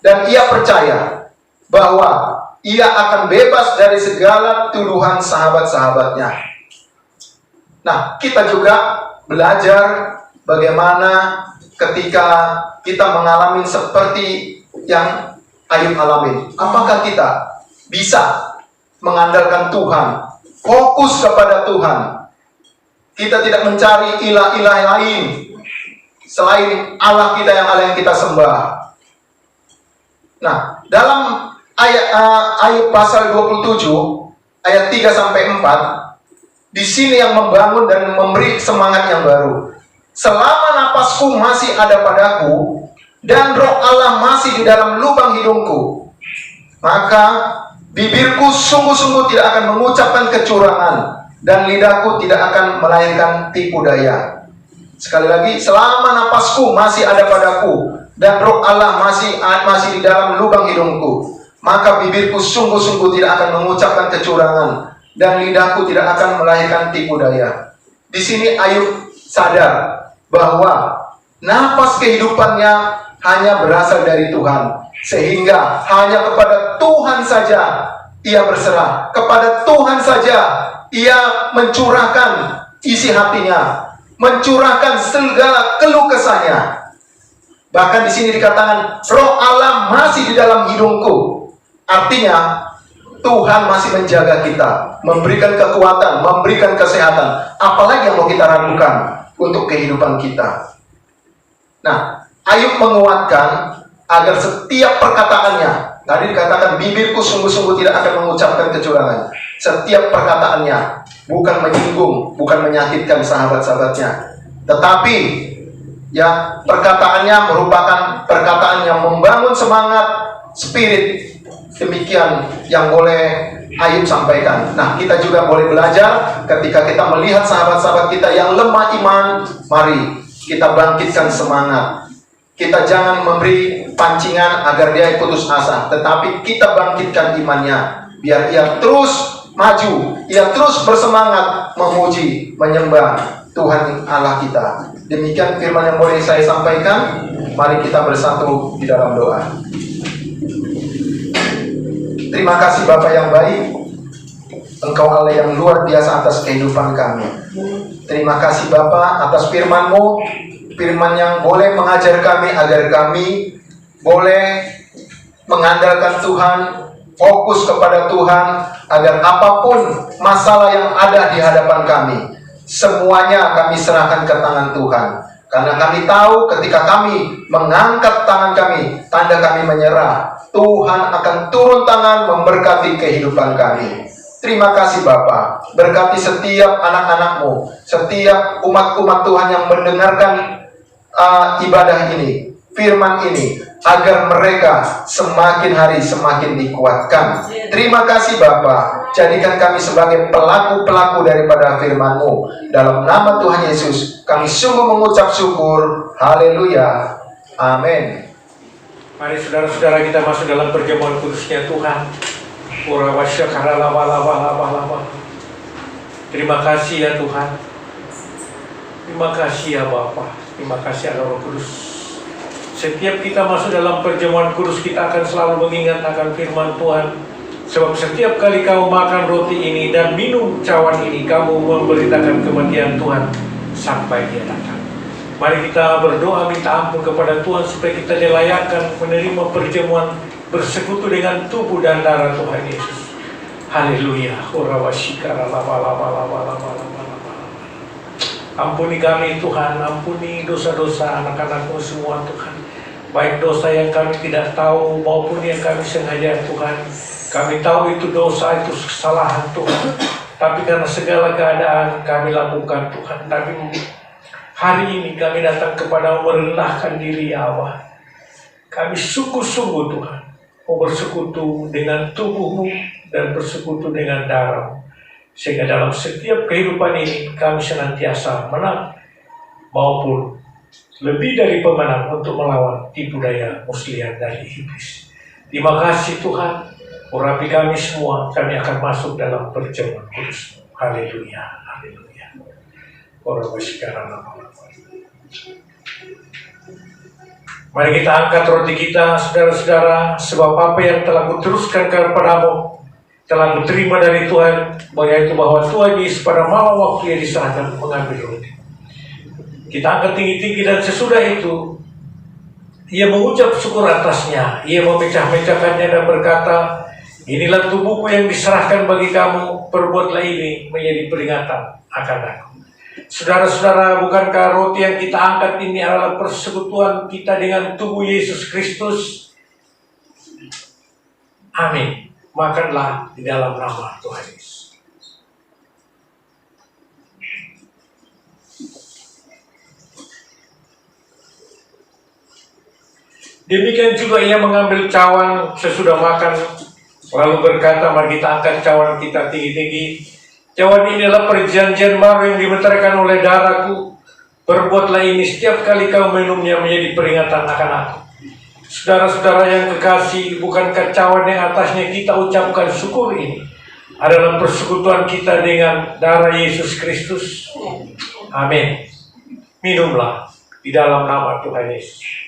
dan ia percaya bahwa ia akan bebas dari segala tuduhan sahabat-sahabatnya. Nah, kita juga belajar bagaimana ketika kita mengalami seperti yang Ayub alami. Apakah kita bisa mengandalkan Tuhan, fokus kepada Tuhan? Kita tidak mencari ilah-ilah lain selain Allah kita yang kita sembah. Nah, dalam ayat pasal 27 ayat 3 sampai 4, di sini yang membangun dan memberi semangat yang baru. Selama napasku masih ada padaku dan roh Allah masih di dalam lubang hidungku, maka bibirku sungguh-sungguh tidak akan mengucapkan kecurangan, dan lidahku tidak akan melahirkan tipu daya. Sekali lagi, selama napasku masih ada padaku dan roh Allah masih di dalam lubang hidungku, maka bibirku sungguh-sungguh tidak akan mengucapkan kecurangan, dan lidahku tidak akan melahirkan tipu daya. Di sini Ayub sadar bahwa napas kehidupannya hanya berasal dari Tuhan, sehingga hanya kepada Tuhan saja ia berserah, kepada Tuhan saja ia mencurahkan isi hatinya, mencurahkan segala keluh kesahnya. Bahkan di sini dikatakan, roh Allah masih di dalam hidungku. Artinya, Tuhan masih menjaga kita, memberikan kekuatan, memberikan kesehatan. Apalagi yang mau kita ragukan untuk kehidupan kita. Nah, Ayub menguatkan agar setiap perkataannya, tadi dikatakan bibirku sungguh-sungguh tidak akan mengucapkan kecurangan. Setiap perkataannya bukan menyinggung, bukan menyakitkan sahabat-sahabatnya, tetapi ya perkataannya merupakan perkataan yang membangun semangat, spirit. Demikian yang boleh Ayub sampaikan. Nah, kita juga boleh belajar ketika kita melihat sahabat-sahabat kita yang lemah iman, mari kita bangkitkan semangat. Kita jangan memberi pancingan agar dia putus asa, tetapi kita bangkitkan imannya, biar ia terus maju, ia terus bersemangat memuji, menyembah Tuhan Allah kita. Demikian firman yang boleh saya sampaikan. Mari kita bersatu di dalam doa. Terima kasih Bapa yang baik, Engkau Allah yang luar biasa atas kehidupan kami. Terima kasih Bapa atas firman-Mu, firman yang boleh mengajar kami agar kami boleh mengandalkan Tuhan, fokus kepada Tuhan, agar apapun masalah yang ada di hadapan kami, semuanya kami serahkan ke tangan Tuhan. Karena kami tahu ketika kami mengangkat tangan kami, tanda kami menyerah, Tuhan akan turun tangan memberkati kehidupan kami. Terima kasih Bapa, berkati setiap anak-anak-Mu, setiap umat-umat Tuhan yang mendengarkan ibadah ini, firman ini, agar mereka semakin hari semakin dikuatkan. Terima kasih Bapa, jadikan kami sebagai pelaku-pelaku daripada firman-Mu. Dalam nama Tuhan Yesus, kami sungguh mengucap syukur. Haleluya. Amin. Mari saudara-saudara kita masuk dalam perjamuan kudusnya Tuhan. Terima kasih ya Tuhan. Terima kasih ya Bapa. Terima kasih ya Roh Kudus. Setiap kita masuk dalam perjamuan kudus, kita akan selalu mengingat akan firman Tuhan. Sebab setiap kali kamu makan roti ini dan minum cawan ini, kamu memberitakan kematian Tuhan sampai Dia datang. Mari kita berdoa minta ampun kepada Tuhan supaya kita dilayakkan menerima perjamuan bersekutu dengan tubuh dan darah Tuhan Yesus. Haleluya. Ampuni kami Tuhan, ampuni dosa-dosa anak-anakmu semua Tuhan. Baik dosa yang kami tidak tahu maupun yang kami sengaja Tuhan. Kami tahu itu dosa, itu kesalahan Tuhan. Tapi karena segala keadaan kami lakukan Tuhan. Tapi hari ini kami datang kepada merendahkan diri ya Allah. Kami sungguh-sungguh Tuhan mau bersekutu dengan tubuh-Mu dan bersekutu dengan darah-Mu. Sehingga dalam setiap kehidupan ini kami senantiasa menang maupun lebih dari pemenang untuk melawan tipu daya muslihat dari iblis. Terima kasih Tuhan. Urapi kami semua, kami akan masuk dalam perjamuan kudus. Haleluya, haleluya. Mari kita angkat roti kita, saudara-saudara, sebab apa yang telah kuteruskan kepadamu, telah kuterima dari Tuhan, yaitu bahwa Tuhan Yesus pada malam waktu Ia diserahkan mengambil roti. Kita angkat tinggi-tinggi dan sesudah itu, Ia mengucap syukur atasnya, Ia memecah-mecahkannya dan berkata, inilah tubuhku yang diserahkan bagi kamu, perbuatlah ini menjadi peringatan akan aku. Saudara-saudara, bukankah roti yang kita angkat ini adalah persekutuan kita dengan tubuh Yesus Kristus? Amin. Makanlah di dalam nama Tuhan Yesus. Demikian juga Ia mengambil cawan sesudah makan, lalu berkata, mari kita angkat cawan kita tinggi-tinggi. Cawan ini adalah perjanjian baru yang dibentarkan oleh darahku. Perbuatlah ini setiap kali kau minumnya menjadi peringatan akan aku. Saudara-saudara yang kekasih, bukankah cawan yang atasnya kita ucapkan syukur ini adalah persekutuan kita dengan darah Yesus Kristus? Amin. Minumlah di dalam nama Tuhan Yesus.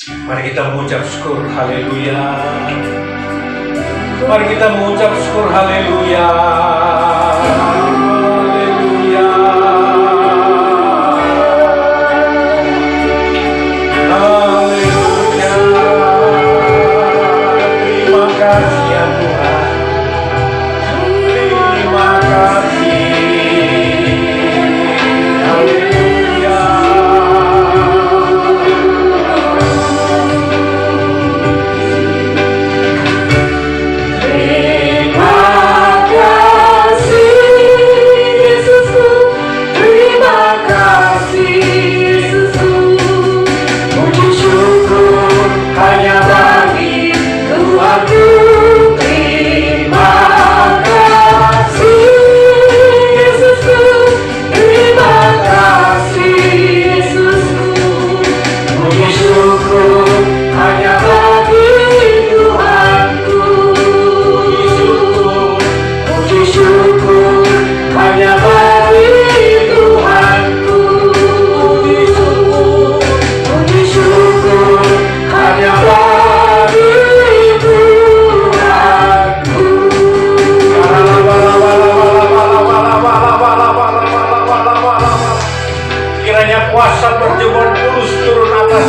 Mari kita mengucap syukur, haleluya. Mari kita mengucap syukur, haleluya. Haleluya. Haleluya. Terima kasih ya Tuhan. Terima kasih. Haleluya. Kuasa perjamuan kudus turun atas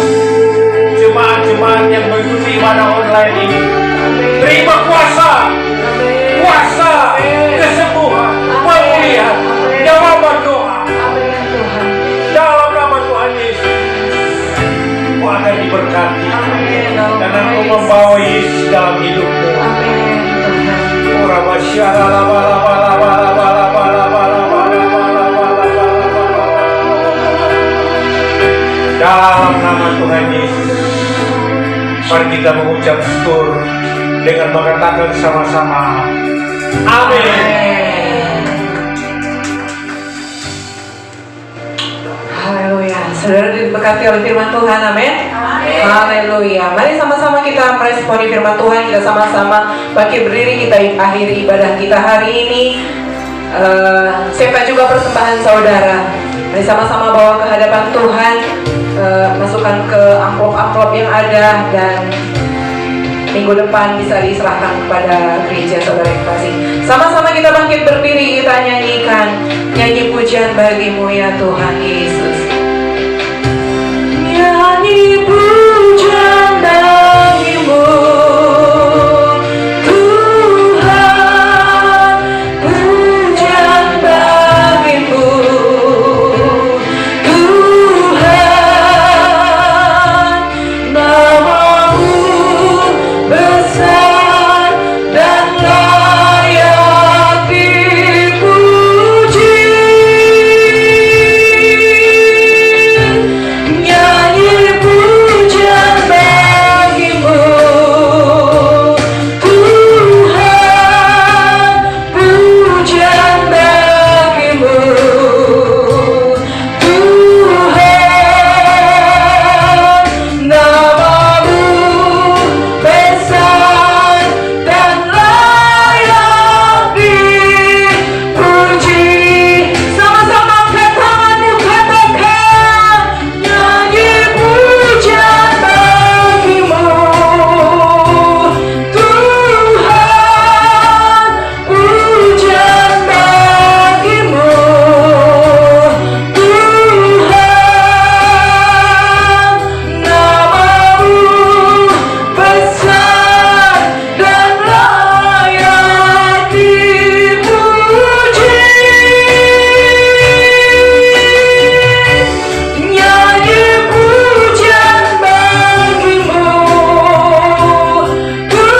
jemaat-jemaat yang mengikuti ibadah online ini. Terima kuasa, kuasa, kesembuhan, pemulihan, jawaban doa. Dalam nama Tuhan Yesus, Kau akan diberkati dan Engkau membawa Yesus dalam hidupmu. Dalam nama Tuhan Yesus, mari kita mengucap syukur dengan mengatakan sama-sama, amin. Haleluya. Saudara diberkati oleh firman Tuhan, amin. Haleluya. Mari sama-sama kita meresponi firman Tuhan. Kita sama-sama bangkit berdiri, kita akhiri ibadah kita hari ini. Siapkan juga persembahan saudara. Mari sama-sama bawa ke hadapan Tuhan, masukkan ke amplop-amplop yang ada, dan minggu depan bisa diserahkan kepada gereja saudara yang kasih. Sama-sama kita bangkit berdiri, kita nyanyikan nyanyi pujian bagimu ya Tuhan Yesus. Nyanyi pujian bagimu Tuhan, pujian bagimu Tuhan, namamu besar dan layak dipuji. Nyanyi pujian bagimu Tuhan, pujian bagimu Tuhan, namamu besar dan layak dipuji. Sama-sama angkat tanganmu, katakan nyanyi pujian bagimu Tuhan, pujian bagimu Tuhan, namamu besar dan layak dipuji. Nyanyi pujian bagimu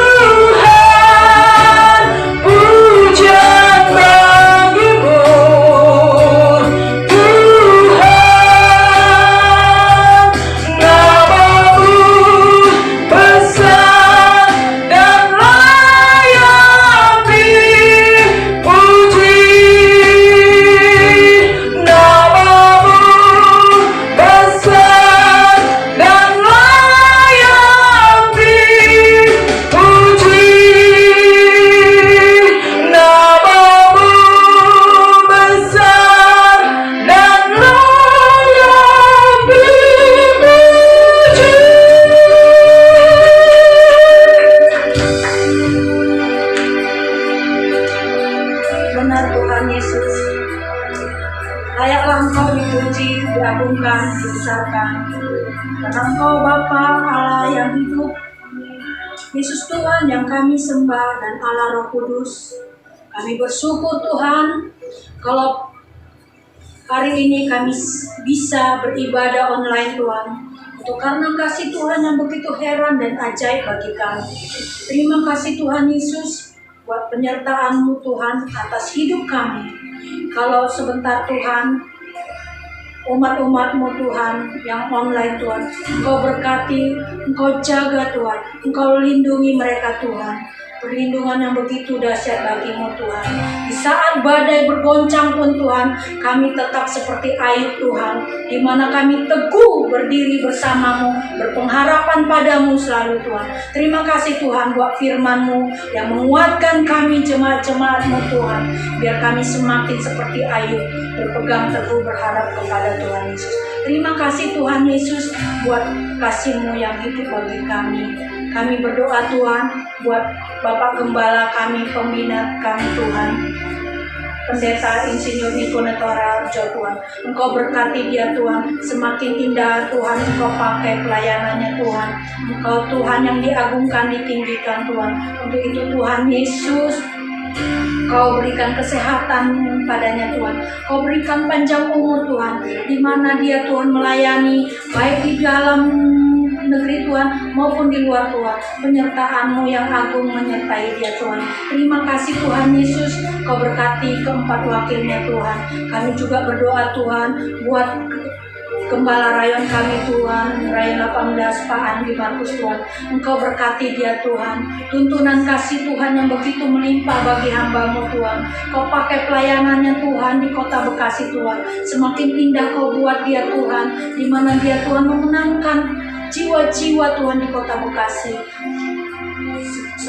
Tuhan, pujian bagimu Tuhan, namamu besar dan layak dipuji. Namamu besar dan layak dipuji. Namamu besar dan layak dipuji. Benar Tuhan Yesus, layaklah Engkau dipuji, diagungkan, dibesarkan, karena Engkau Bapa Allah yang hidup, Yesus Tuhan yang kami sembah, dan Allah Roh Kudus. Kami bersyukur Tuhan, kalau hari ini kami bisa beribadah online Tuhan, itu karena kasih Tuhan yang begitu heran dan ajaib bagi kami. Terima kasih Tuhan Yesus buat penyertaan-Mu Tuhan atas hidup kami. Kalau sebentar Tuhan, umat-umat-Mu Tuhan yang online Tuhan, Engkau berkati, Engkau jaga Tuhan, Engkau lindungi mereka Tuhan. Perlindungan yang begitu dahsyat bagi-Mu Tuhan. Di saat badai bergoncang pun Tuhan, kami tetap seperti Ayub Tuhan, di mana kami teguh berdiri bersama-Mu, berpengharapan pada-Mu selalu Tuhan. Terima kasih Tuhan buat firman-Mu yang menguatkan kami jemaat-jemaat-Mu Tuhan, biar kami semakin seperti Ayub, berpegang teguh berharap kepada Tuhan Yesus. Terima kasih Tuhan Yesus buat kasih-Mu yang hidup bagi kami. Kami berdoa Tuhan buat Bapak Gembala kami, pembina kami Tuhan, Pendeta Insinyur Niko Netora Jo Tuhan. Engkau berkati dia Tuhan, semakin indah Tuhan Engkau pakai pelayanannya Tuhan. Engkau Tuhan yang diagungkan, ditinggikan Tuhan. Untuk itu Tuhan Yesus, Kau berikan kesehatan padanya Tuhan. Kau berikan panjang umur Tuhan, di mana dia Tuhan melayani, baik di dalam negeri Tuhan maupun di luar Tuhan. Penyertaan-Mu yang agung menyertai dia Tuhan. Terima kasih Tuhan Yesus, Kau berkati keempat wakilnya Tuhan. Kami juga berdoa Tuhan buat Gembala rayon kami Tuhan, rayon 18 Pak Andi Markus Tuhan. Engkau berkati dia Tuhan, tuntunan kasih Tuhan yang begitu melimpah bagi hamba-Mu Tuhan. Kau pakai pelayanannya Tuhan di kota Bekasi Tuhan. Semakin indah Kau buat dia Tuhan, di mana dia Tuhan memenangkan jiwa-jiwa Tuhan di kota Bekasi.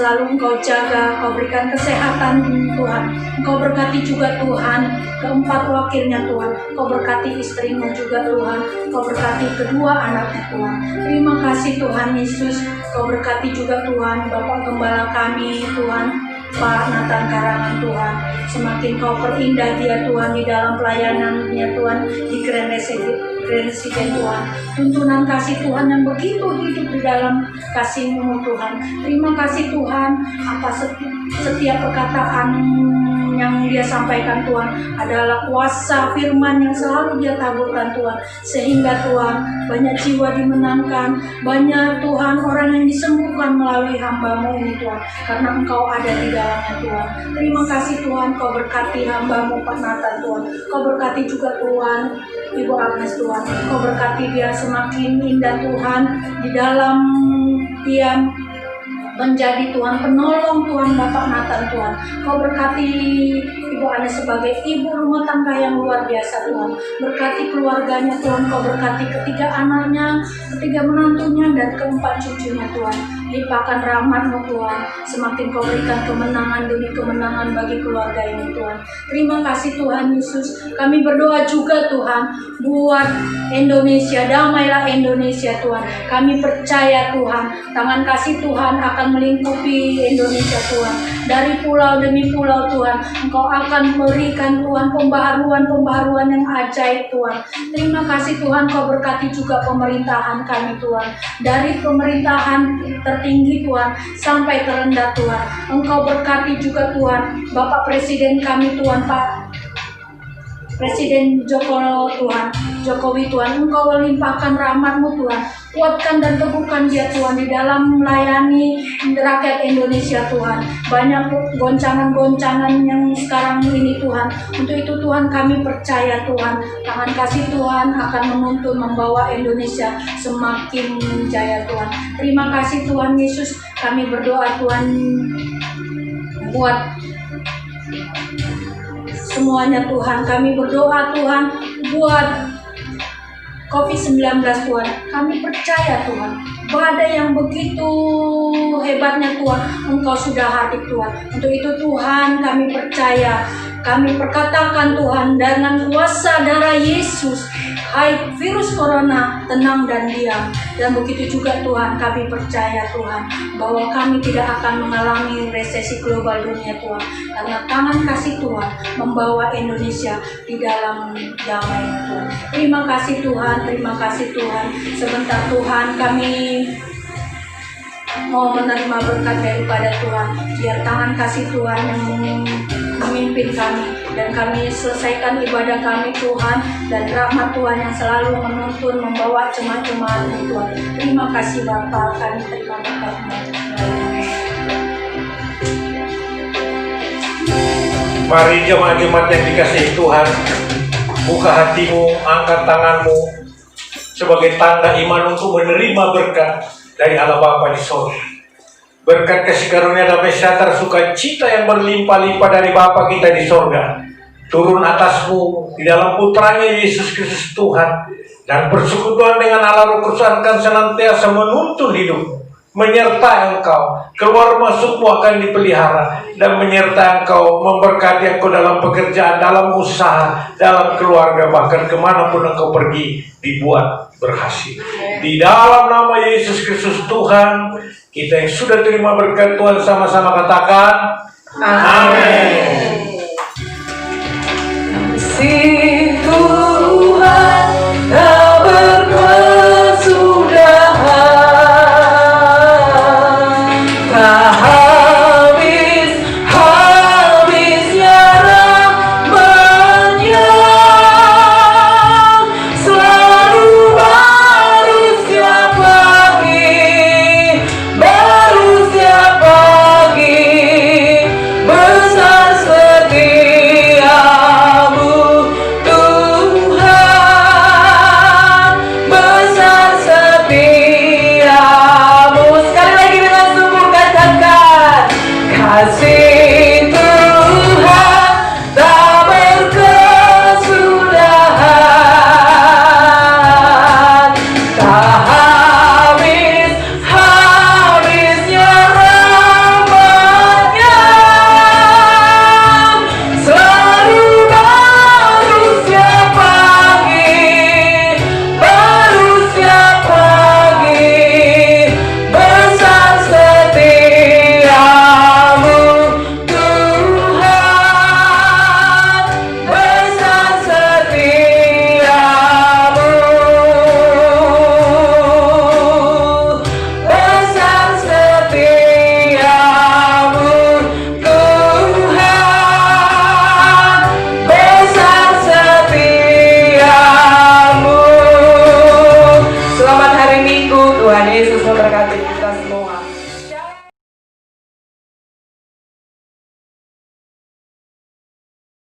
selalu Engkau jaga, Kau berikan kesehatan Tuhan. Engkau berkati juga Tuhan keempat wakilnya Tuhan. Kau berkati istrinya juga Tuhan. Kau berkati kedua anaknya Tuhan. Terima kasih Tuhan Yesus. Kau berkati juga Tuhan Bapak Gembala kami Tuhan, Pak Nathan Karangan Tuhan. Semakin Kau perindah dia Tuhan di dalam pelayanannya Tuhan di Grand Resident Tuhan. Tuntunan kasih Tuhan yang begitu hidup di dalam kasih-Mu Tuhan. Terima kasih Tuhan, apa setiap perkataan yang dia sampaikan Tuhan adalah kuasa firman yang selalu dia taburkan Tuhan, sehingga Tuhan banyak jiwa dimenangkan, banyak Tuhan orang yang disembuhkan melalui hamba-Mu ini Tuhan, karena Engkau ada di dalamnya Tuhan. Terima kasih Tuhan, Kau berkati hamba-Mu Pak Nathan Tuhan. Kau berkati juga Tuhan Ibu Agnes Tuhan. Kau berkati dia semakin indah Tuhan di dalam dia menjadi Tuhan penolong Tuhan Bapak Nathan Tuhan. Kau berkati Ibu Agnes sebagai ibu rumah tangga yang luar biasa Tuhan. Berkati keluarganya Tuhan. Kau berkati ketiga anaknya, ketiga menantunya, dan keempat cucunya Tuhan. Limpahkan rahmat-Mu Tuhan. Semakin Kau berikan kemenangan demi kemenangan bagi keluarga ini Tuhan. Terima kasih Tuhan Yesus. Kami berdoa juga Tuhan buat Indonesia. Damailah Indonesia Tuhan. Kami percaya Tuhan, tangan kasih Tuhan akan melingkupi Indonesia Tuhan. Dari pulau demi pulau Tuhan, Engkau akan berikan Tuhan pembaharuan yang ajaib Tuhan. Terima kasih Tuhan, Kau berkati juga pemerintahan kami Tuhan. Dari pemerintahan tertinggi Tuhan sampai terendah Tuhan. Engkau berkati juga Tuhan Bapak Presiden kami Tuhan, Pak Presiden Jokowi Tuhan. Engkau limpahkan rahmat-Mu Tuhan. Kuatkan dan teguhkan dia Tuhan di dalam melayani rakyat Indonesia Tuhan. Banyak goncangan-goncangan yang sekarang ini Tuhan. Untuk itu Tuhan kami percaya Tuhan, tangan kasih Tuhan akan menuntun membawa Indonesia semakin jaya Tuhan. Terima kasih Tuhan Yesus. Kami berdoa Tuhan buat semuanya Tuhan. Kami berdoa Tuhan buat COVID-19 Tuhan. Kami percaya Tuhan, badai yang begitu hebatnya Tuhan, Engkau sudah hadir Tuhan. Untuk itu Tuhan kami percaya, kami perkatakan Tuhan dengan kuasa darah Yesus, hai virus corona tenang dan diam. Dan begitu juga Tuhan kami percaya Tuhan bahwa kami tidak akan mengalami resesi global dunia Tuhan, karena tangan kasih Tuhan membawa Indonesia di dalam damai Tuhan. Terima kasih Tuhan, terima kasih Tuhan. Sebentar Tuhan kami mau menerima berkat daripada Tuhan. Biar tangan kasih Tuhan yang memimpin kami, dan kami selesaikan ibadah kami Tuhan, dan rahmat Tuhan yang selalu menuntun membawa jemaat-jemaat Tuhan. Terima kasih Bapa, kami terima berkat-Mu. Mari jemaat-jemaat yang dikasihi Tuhan, buka hatimu, angkat tanganmu sebagai tanda iman untuk menerima berkat dari Allah Bapa di sorga. Berkat kasih karunia damai sejahtera sukacita yang berlimpah-limpah dari Bapa kita di sorga turun atasmu di dalam putranya Yesus Kristus Tuhan, dan persekutuan dengan Allah Roh Kudus akan senantiasa menuntun hidupmu, menyertai engkau, keluar masukmu akan dipelihara, dan menyertai engkau, memberkati engkau dalam pekerjaan, dalam usaha, dalam keluarga, bahkan kemanapun engkau pergi dibuat berhasil. Di dalam nama Yesus Kristus Tuhan, kita yang sudah terima berkat Tuhan sama-sama katakan amin. Kasih Tuhan tak berkesudahan, tak habis-habisnya rahmat-Nya, selalu baru setiap pagi, besar setiamu. memberkati kita semua.